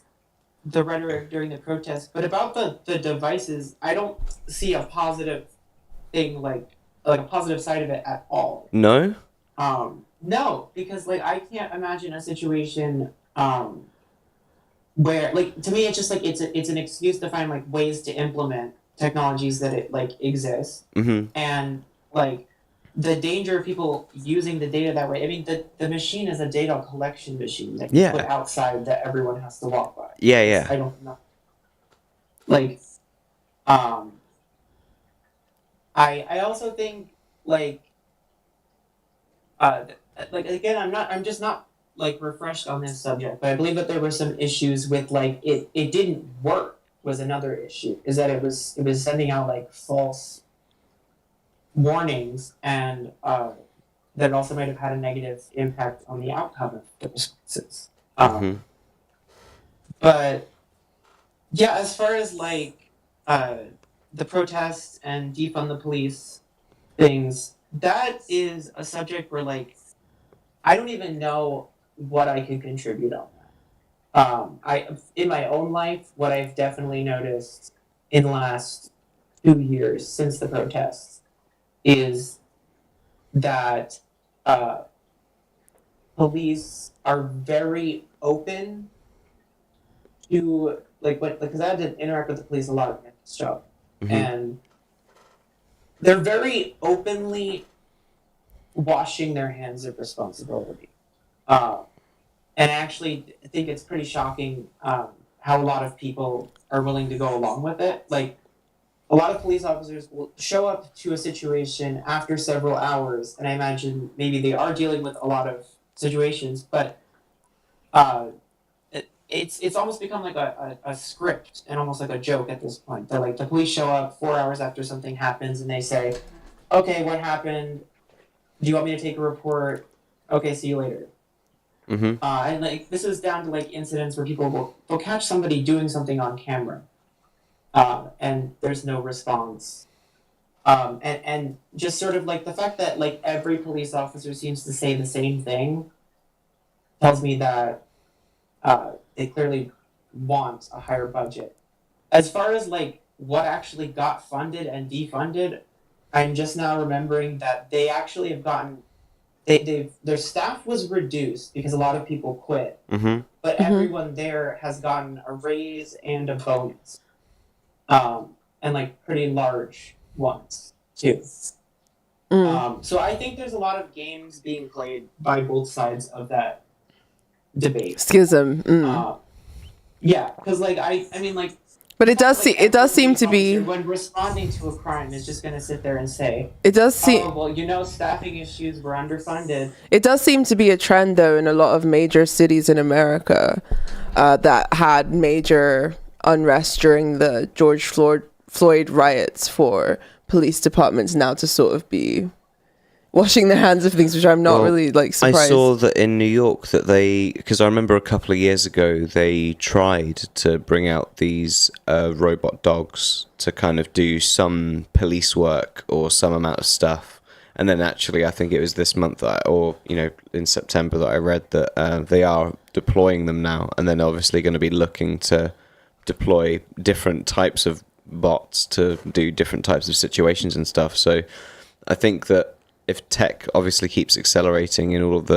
the rhetoric during the protest. But about the devices, I don't see a positive thing like a positive side of it at all. No. No, because like I can't imagine a situation where like to me it's just like it's an excuse to find like ways to implement technologies that it like exists and like. The danger of people using the data that way. I mean, the machine is a data collection machine that you put outside that everyone has to walk by. Yeah. I don't know. Like, I also think like again, I'm just not like refreshed on this subject, but I believe that there were some issues with like it didn't work was another issue. Is that it was sending out like false warnings, and that also might have had a negative impact on the outcome of the responses. But yeah, as far as like the protests and defund the police things, that is a subject where like I don't even know what I can contribute on that. I in my own life, what I've definitely noticed in the last 2 years since the protests is that police are very open to like what because I had to interact with the police a lot in this job, and they're very openly washing their hands of responsibility, and I actually think it's pretty shocking how a lot of people are willing to go along with it, like. A lot of police officers will show up to a situation after several hours, and I imagine maybe they are dealing with a lot of situations, but it's almost become like a script and almost like a joke at this point. That like the police show up 4 hours after something happens, and they say, "Okay, what happened? Do you want me to take a report? Okay, see you later." And like this is down to like incidents where people will catch somebody doing something on camera. And there's no response. And just sort of like the fact that like every police officer seems to say the same thing tells me that they clearly want a higher budget. As far as like what actually got funded and defunded, I'm just now remembering that they actually have gotten their staff was reduced because a lot of people quit, but everyone there has gotten a raise and a bonus. And like pretty large ones too. So I think there's a lot of games being played by both sides of that debate. Schism. Yeah, because like I mean like But it does seem to be. When responding to a crime, is just going to sit there and say, It does seem. "Oh, well, you know, staffing issues, we're underfunded." It does seem to be a trend, though, in a lot of major cities in America that had major unrest during the George Floyd riots for police departments now to sort of be washing their hands of things, which I'm not really like surprised. I saw that in New York that because I remember a couple of years ago they tried to bring out these robot dogs to kind of do some police work or some amount of stuff, and then actually I think it was this month in September that I read that they are deploying them now, and then obviously going to be looking to deploy different types of bots to do different types of situations and stuff. So I think that if tech obviously keeps accelerating in all of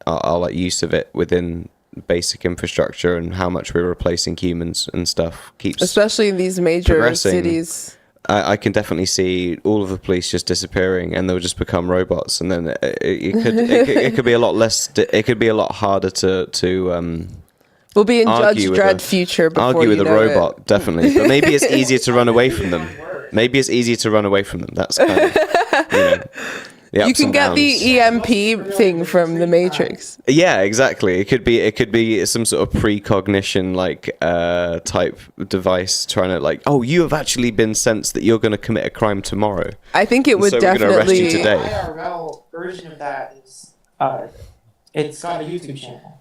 our use of it within basic infrastructure and how much we're replacing humans and stuff keeps, especially in these major cities, I can definitely see all of the police just disappearing and they'll just become robots, and then it could be a lot less. It could be a lot harder to we'll be in Judge Dredd future. Argue with a robot, definitely, but maybe it's easier to run away from them. That's kind of. You can get the EMP thing from the Matrix. Yeah, exactly. It could be some sort of precognition type device trying to you have actually been sensed that you're going to commit a crime tomorrow. I think it would definitely. We're going to arrest you today. The IRL version of that is it's got a YouTube channel.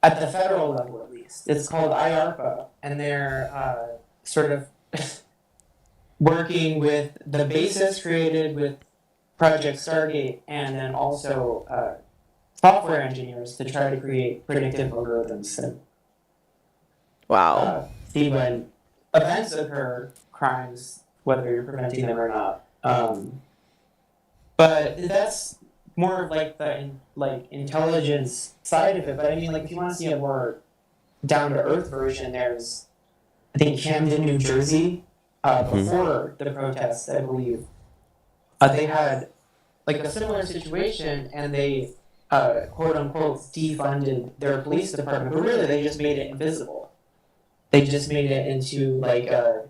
At the federal level, at least, it's called IARPA, and they're sort of working with the basis created with Project Stargate, and then also software engineers to try to create predictive algorithms and see when events occur, crimes, whether you're preventing them or not. But that's more of the intelligence side of it. But I mean, if you want to see a more down to earth version, there's I think Camden, New Jersey. Before the protests, I believe, they had a similar situation, and they quote unquote defunded their police department, but really they just made it invisible. They just made it into a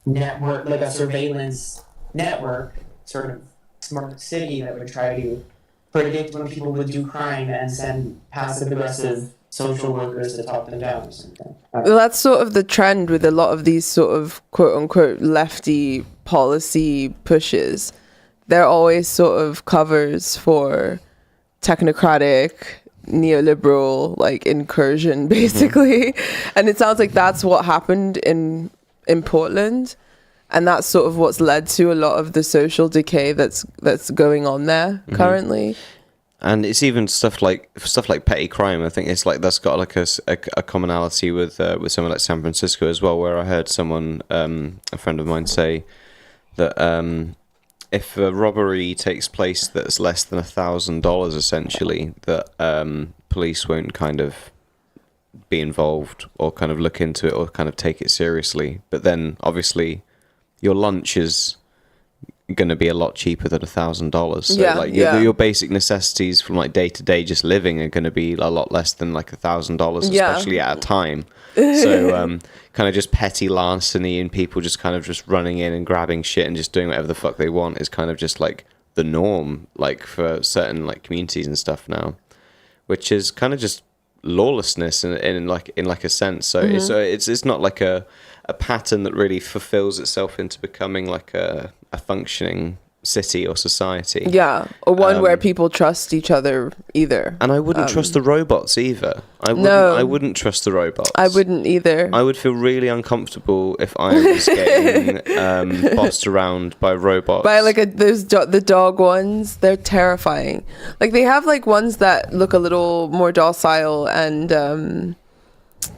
network, a surveillance network, sort of smart city that would try to predict when people would do crime and send passive aggressive social workers to talk them down or something. Well, that's sort of the trend with a lot of these sort of quote-unquote lefty policy pushes. They're always sort of covers for technocratic, neoliberal, incursion, basically. Mm-hmm. And it sounds like that's what happened in Portland. And that's sort of what's led to a lot of the social decay that's going on there currently. And it's even stuff like petty crime. I think it's that's got a commonality with somewhere like San Francisco as well, where I heard someone, a friend of mine, say that if a robbery takes place that's less than $1,000, essentially, that police won't kind of be involved or kind of look into it or kind of take it seriously. But then obviously your lunch is going to be a lot cheaper than $1,000. So your basic necessities from day to day just living are going to be a lot less than $1,000, especially at a time. So kind of just petty larceny and people just kind of just running in and grabbing shit and just doing whatever the fuck they want is kind of just the norm for certain communities and stuff now, which is kind of just lawlessness in a sense. So it's not a pattern that really fulfills itself into becoming a functioning city or society. Yeah, or one where people trust each other either. And I wouldn't trust the robots either. I wouldn't trust the robots. I wouldn't either. I would feel really uncomfortable if I was getting bossed around by robots. By the dog ones, they're terrifying. They have ones that look a little more docile and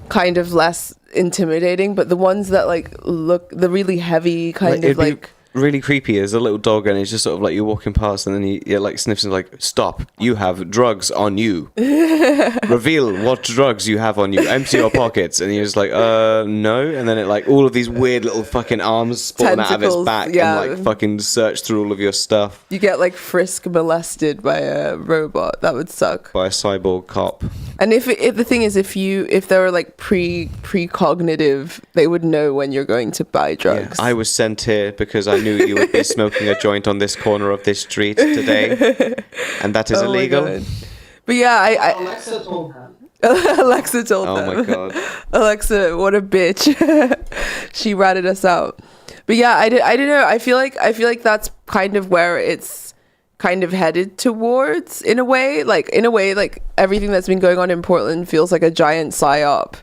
kind of less intimidating, but the ones that look the really heavy kind of really creepy. There's a little dog, and it's just sort of like you're walking past, and then you're like sniffs and like, stop! You have drugs on you. Reveal what drugs you have on you. Empty your pockets, and you're just like, no. And then it like all of these weird little fucking arms spawn out of its back, yeah. and like fucking search through all of your stuff. You get like frisk molested by a robot. That would suck. By a cyborg cop. And if the thing is, if they were like precognitive, they would know when you're going to buy drugs. Yeah, I was sent here because I knew you would be smoking a joint on this corner of this street today, and that is illegal. But yeah, Alexa told them. Alexa told them. Oh my god. Alexa, what a bitch. She ratted us out. But yeah, I don't know. I feel like that's kind of where it's kind of headed towards in a way. Like everything that's been going on in Portland feels like a giant psyop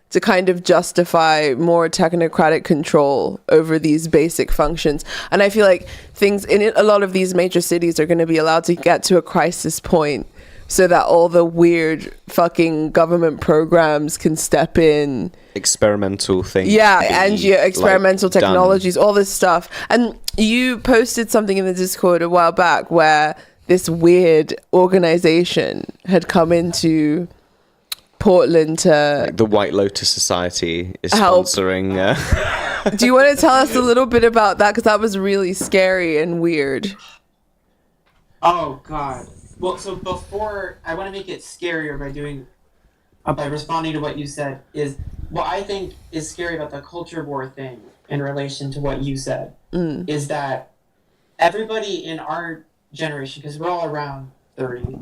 to kind of justify more technocratic control over these basic functions. And I feel like things in a lot of these major cities are going to be allowed to get to a crisis point so that all the weird fucking government programs can step in. Experimental things. Yeah, and experimental like, technologies, all this stuff. And you posted something in the Discord a while back where this weird organization had come into Portland to... Like the White Lotus Society is help. sponsoring... Do you want to tell us a little bit about that? Because that was really scary and weird. Oh, God. Well, so before, I want to make it scarier by responding to what you said, is what I think is scary about the culture war thing in relation to what you said, is that everybody in our generation, because we're all around 30,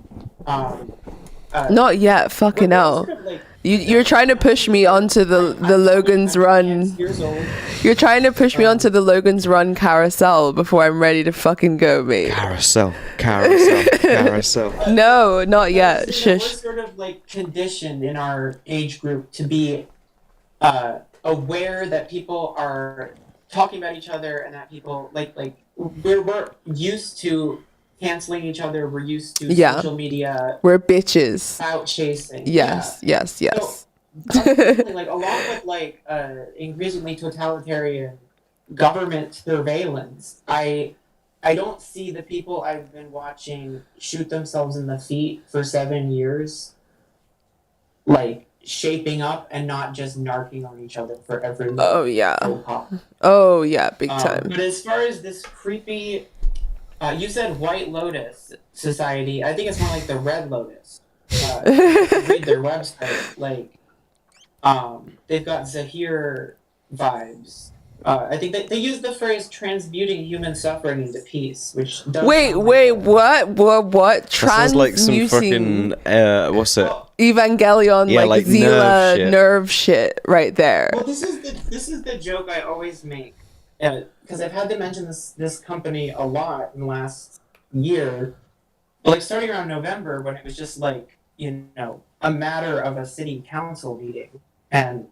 not yet, fucking hell. Sort of like, You're trying to push me onto the Logan's Run. Years old. You're trying to push me onto the Logan's Run carousel before I'm ready to fucking go, mate. Carousel. No, not yet. We're Shush. sort of like conditioned in our age group to be aware that people are talking about each other and that people like we're used to canceling each other. We're used to social media. We're bitches. Out chasing. Yes. So, like along with like increasingly totalitarian government surveillance, I don't see the people I've been watching shoot themselves in the feet for 7 years, like shaping up and not just narking on each other for every. Oh yeah. Pop. Oh yeah, big time. But as far as this creepy, you said White Lotus Society. I think it's more like the Red Lotus. Read their website, like, they've got Zahir vibes. I think they use the phrase transmuting human suffering into peace, which does Wait, what? Sounds like some fucking what's it? Evangelion, Yeah, like Zila nerve shit right there. Well, this is the joke I always make, because I've had to mention this company a lot in the last year. Like starting around November, when it was just like, a matter of a city council meeting, and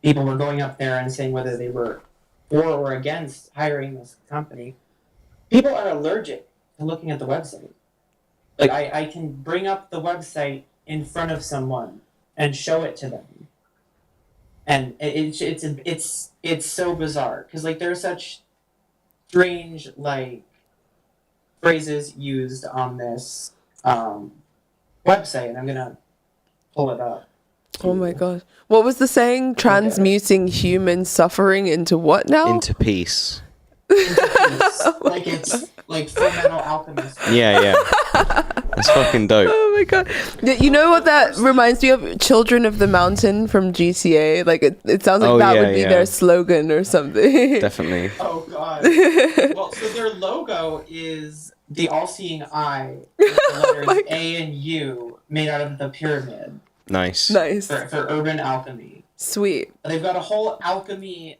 people were going up there and saying whether they were for or against hiring this company. People are allergic to looking at the website. Like I can bring up the website in front of someone and show it to them, and it's so bizarre because like there are such strange like phrases used on this website, and I'm gonna pull it up. Oh my god. What was the saying? Transmuting human suffering into what now? Into peace. Like it's like Full Metal Alchemist. Yeah. That's fucking dope. Oh my god. You know what that reminds me of? Children of the Mountain from GTA. Like it sounds like that would be their slogan or something. Definitely. Oh god. Well, so their logo is the all-seeing eye with the letters A and U made out of the pyramid. Nice. For urban alchemy. Sweet. They've got a whole alchemy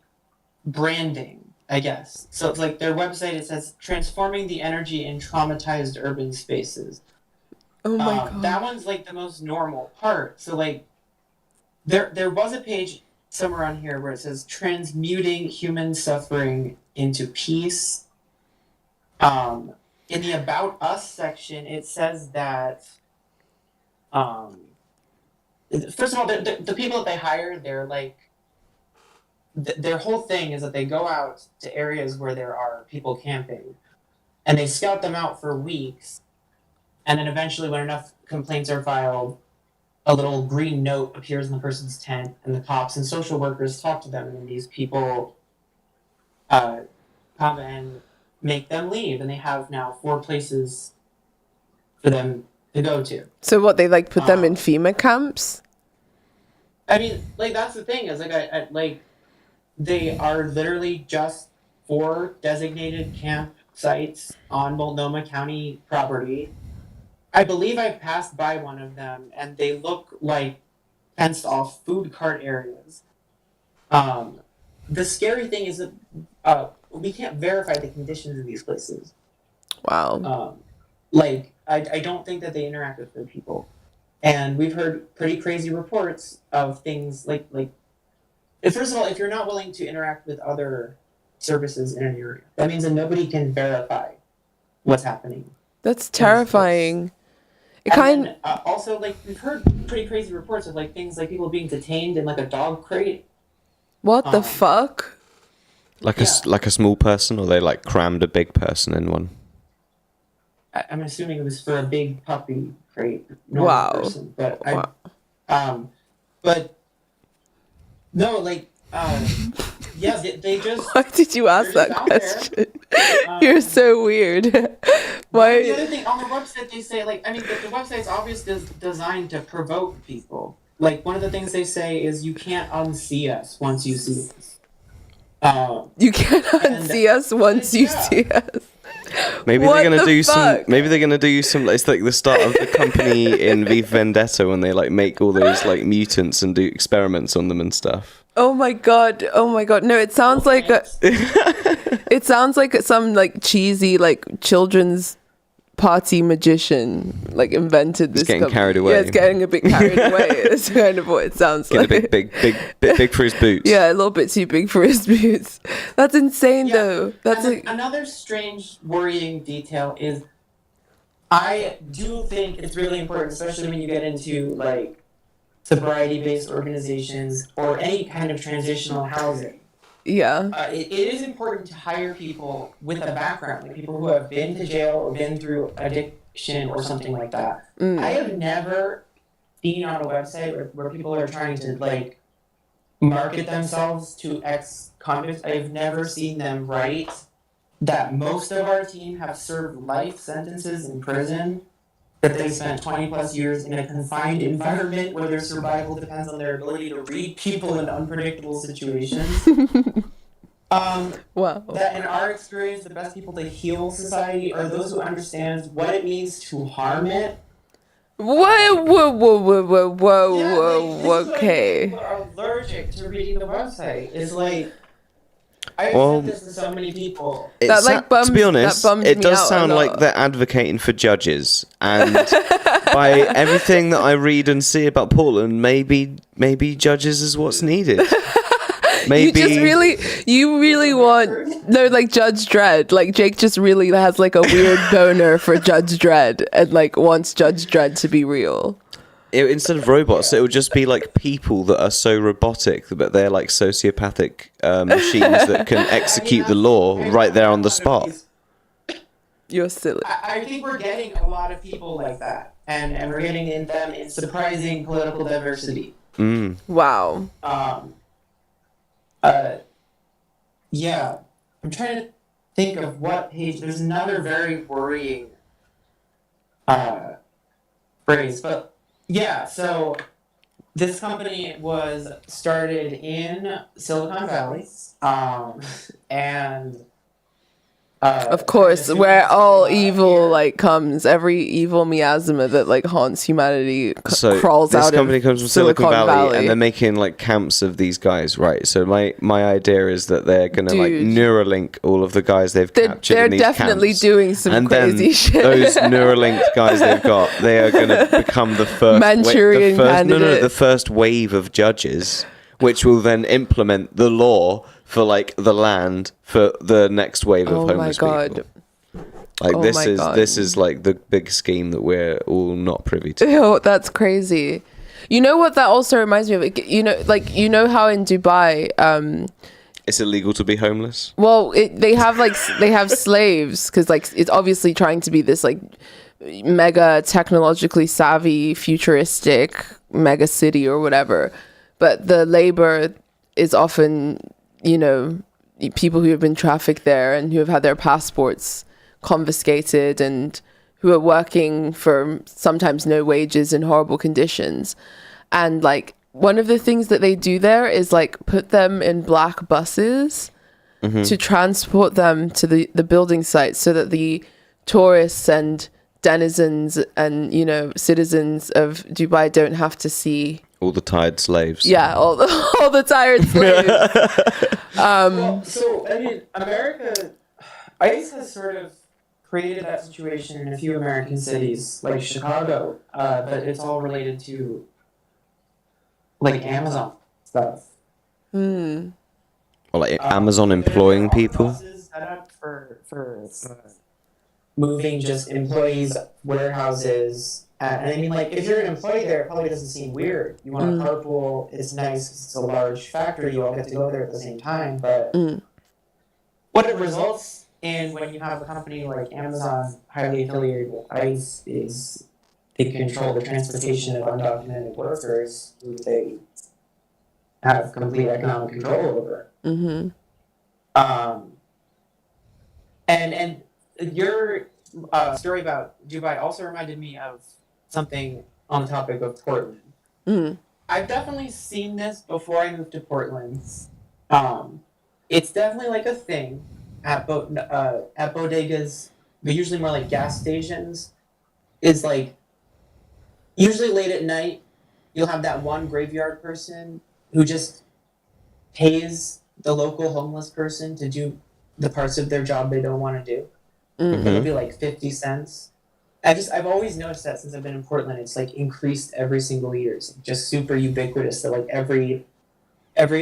branding, I guess. So it's like their website, it says transforming the energy in traumatized urban spaces. Oh my god. That one's like the most normal part. So like there was a page somewhere on here where it says transmuting human suffering into peace. In the About Us section, it says that first of all, the people that they hire, they're like their whole thing is that they go out to areas where there are people camping, and they scout them out for weeks, and then eventually, when enough complaints are filed, a little green note appears in the person's tent, and the cops and social workers talk to them, and then these people come and make them leave, and they have now 4 places for them to go to. So what, they like put them in FEMA camps? I mean, like, that's the thing, is like they are literally just 4 designated campsites on Multnomah County property. I believe I've passed by one of them, and they look like fenced off food cart areas. The scary thing is that we can't verify the conditions in these places. Wow. I don't think that they interact with their people. And we've heard pretty crazy reports of things like first of all, if you're not willing to interact with other services in an area, that means that nobody can verify what's happening. That's terrifying. Also, like, we've heard pretty crazy reports of like things like people being detained in like a dog crate. What the fuck? Like a small person, or they like crammed a big person in one? I'm assuming it was for a big puppy crate. Wow. Person, but Wow. but no, like, yeah, they just. Why did you ask that question? You're so weird. Why? The other thing on the website, they say, like, I mean, the website's obviously designed to provoke people. Like, one of the things they say is you can't unsee us once you see us. You can't unsee us once you see us. Maybe What they're gonna the do fuck? Maybe they're gonna do some. It's like the start of the company in V for Vendetta when they like make all those like mutants and do experiments on them and stuff. Oh my god. No, it sounds like it sounds like some like cheesy like children's party magician like invented this. It's getting carried away. Yeah, it's getting a bit carried away. It's kind of what it sounds like. Getting a bit big for his boots. Yeah, a little bit too big for his boots. That's insane, though. That's like another strange, worrying detail is I do think it's really important, especially when you get into like sobriety-based organizations or any kind of transitional housing. yeah. It is important to hire people with a background, like people who have been to jail or been through addiction or something like that. I have never seen on a website where people are trying to like market themselves to ex-convicts. I've never seen them write that most of our team have served life sentences in prison, that they spent 20 plus years in a confined environment where their survival depends on their ability to read people in unpredictable situations. Wow. That in our experience, the best people to heal society are those who understand what it means to harm it. Whoa. Okay. People are allergic to reading the website. It's like, I've Well, said this to so many people. That, like, to be honest, bums it me does out a sound like lot. they're advocating for judges, and by everything that I read and see about Portland, maybe judges is what's needed. Maybe you really want like Judge Dredd. Like Jake just really has like a weird boner for Judge Dredd and like wants Judge Dredd to be real. Instead of robots, it would just be like people that are so robotic, but they're like sociopathic machines that can execute the law right there on the spot. You're silly. I think we're getting a lot of people like that, and we're getting them in surprising political diversity. Wow. Yeah, I'm trying to think of what page. There's another very worrying phrase, but yeah. So this company was started in Silicon Valley, and Of course, where all evil like comes, every evil miasma that like haunts humanity crawls this out company of comes from Silicon Valley, and they're making like camps of these guys, right? So my idea is that they're gonna like Neuralink all of the guys they've captured They're in these definitely camps. doing some And crazy then shit. those Neuralink guys they've got, they are gonna become the first Manchurian candidate. the first wave of judges, which will then implement the law for like the land for the next wave of homeless people. Like Oh my God. this is like the big scheme that we're all not privy to. Ew, that's crazy. You know what that also reminds me of? You know how in Dubai, It's illegal to be homeless. well, they have slaves because like it's obviously trying to be this like mega technologically savvy, futuristic mega city or whatever, but the labor is often, people who have been trafficked there and who have had their passports confiscated and who are working for sometimes no wages in horrible conditions. And like one of the things that they do there is like put them in black buses to transport them to the building sites so that the tourists and denizens and citizens of Dubai don't have to see all the tired slaves. Yeah, all the tired slaves. So I mean, America, ICE has sort of created that situation in a few American cities, like Chicago, but it's all related to like Amazon stuff. Or like Amazon employing people. Buses set up for moving just employees, warehouses. And I mean, like, if you're an employee there, it probably doesn't seem weird. You want to carpool, it's nice, it's a large factory, you all get to go there at the same time. But what it results in when you have a company like Amazon, highly affiliated with ICE, is they control the transportation of undocumented workers who they have complete economic control over. And your story about Dubai also reminded me of something on the topic of Portland. I've definitely seen this before I moved to Portland. It's definitely like a thing at bodegas, but usually more like gas stations. Is like usually late at night, you'll have that one graveyard person who just pays the local homeless person to do the parts of their job they don't want to do. It'll be like 50 cents. I've always noticed that since I've been in Portland. It's like increased every single year. It's just super ubiquitous that like every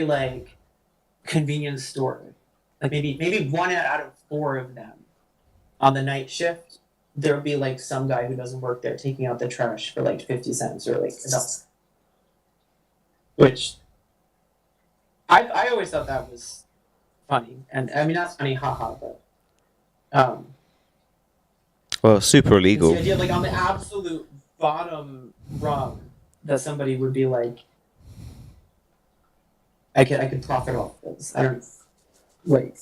like convenience store, like maybe 1 out of 4 of them on the night shift, there'll be like some guy who doesn't work there taking out the trash for like 50 cents or like a dollar. Which I always thought that was funny. And I mean that's funny, haha, but well, super illegal. The idea, like on the absolute bottom rung, that somebody would be like, I could profit off this. I don't like.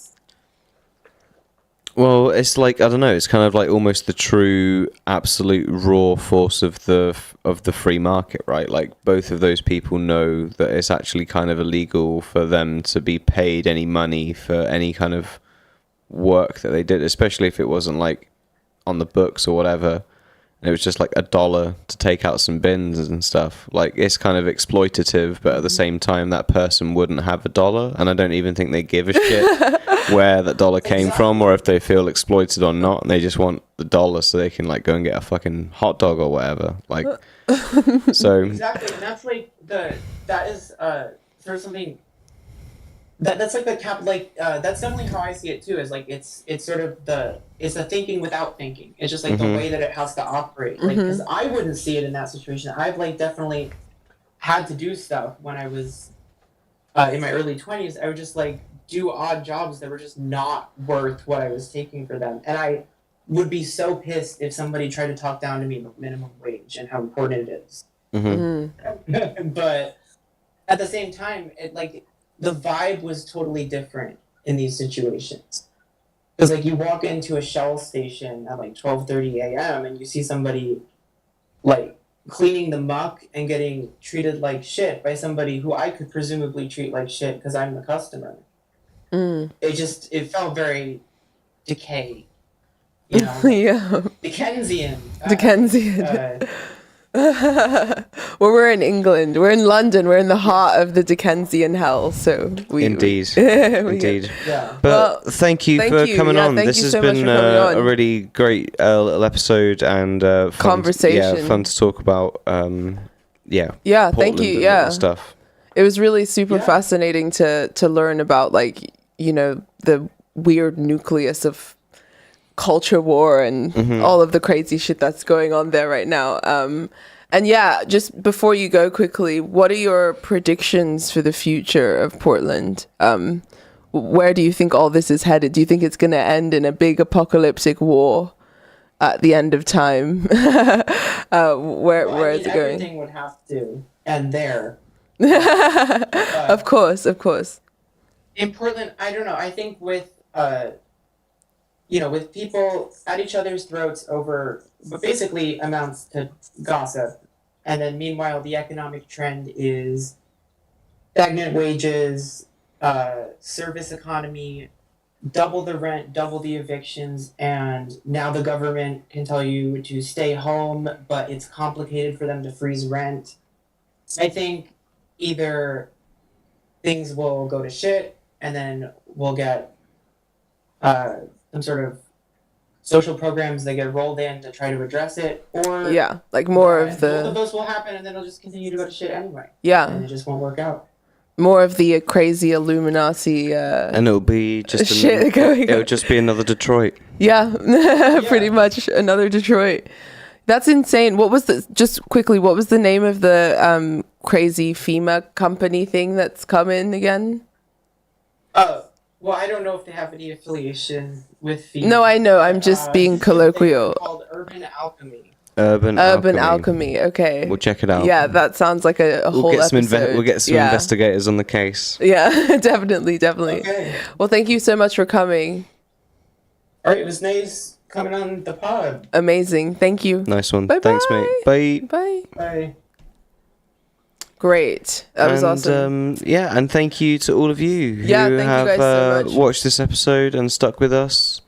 Well, it's like, I don't know, it's kind of like almost the true absolute raw force of the free market, right? Like both of those people know that it's actually kind of illegal for them to be paid any money for any kind of work that they did, especially if it wasn't like on the books or whatever, and it was just like $1 to take out some bins and stuff. Like it's kind of exploitative, but at the same time that person wouldn't have $1, and I don't even think they give a shit where that dollar came from or if they feel exploited or not, and they just want the dollar so they can like go and get a fucking hot dog or whatever. Like so exactly, and that's like that is sort of something that's like the cap, like that's definitely how I see it too. Is like it's sort of it's the thinking without thinking. It's just like the way that it has to operate. Like because I wouldn't see it in that situation. I've like definitely had to do stuff when I was in my early 20s. I would just like do odd jobs that were just not worth what I was taking for them, and I would be so pissed if somebody tried to talk down to me about minimum wage and how important it is. But at the same time, it like the vibe was totally different in these situations. Because like you walk into a Shell station at like 12:30 a.m. and you see somebody like cleaning the muck and getting treated like shit by somebody who I could presumably treat like shit because I'm the customer. It felt very Decay, you know? Yeah. Dickensian. Well, we're in England. We're in London. We're in the heart of the Dickensian hell. So indeed. Yeah. But thank you for coming on. This has been a really great little episode and fun conversation. Fun to talk about. Yeah. Portland Thank you. And yeah. Stuff. It was really super fascinating to learn about like the weird nucleus of culture war and all of the crazy shit that's going on there right now. And yeah, just before you go quickly, what are your predictions for the future of Portland? Where do you think all this is headed? Do you think it's going to end in a big apocalyptic war at the end of time? Where is it going? Everything would have to end there. Of course. In Portland, I don't know. I think with with people at each other's throats over what basically amounts to gossip, and then meanwhile the economic trend is stagnant wages, service economy, double the rent, double the evictions, and now the government can tell you to stay home, but it's complicated for them to freeze rent. I think either things will go to shit, and then we'll get some sort of social programs that get rolled in to try to address it, or like more of both the of those will happen, and then it'll just continue to go to shit anyway. and it just won't work out. More of the crazy Illuminati and it'll be just shit going it'll on. just be another Detroit. Pretty much another Detroit. That's insane. What was the name of the crazy FEMA company thing that's coming again? Well, I don't know if they have any affiliation with FEMA. No, I know. I'm just being colloquial. It's called Urban Alchemy. Urban Alchemy. Okay. We'll check it out. Yeah, that sounds like a whole episode. We'll get some investigators on the case. Yeah, definitely. Okay. Well, thank you so much for coming. All right, it was nice coming on the pod. Amazing. Thank you. Nice one. Bye-bye. Thanks, mate. Bye. Bye. Great. That was awesome. And thank you to all of you who thank you have guys so much. watched this episode and stuck with us.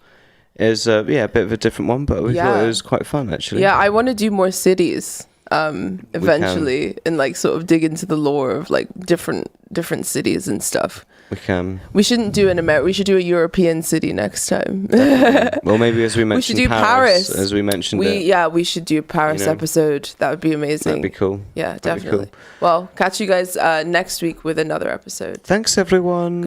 It's a bit of a different one, but we thought it was quite fun, actually. Yeah, I want to do more cities eventually and like sort of dig into the lore of like different different cities and stuff. We can. We shouldn't do an American. We should do a European city next time. Well, maybe as we mentioned, we should do Paris. as we mentioned. We should do a Paris episode. That would be amazing. That'd be cool. Yeah, definitely. Cool. Well, catch you guys next week with another episode. Thanks, everyone.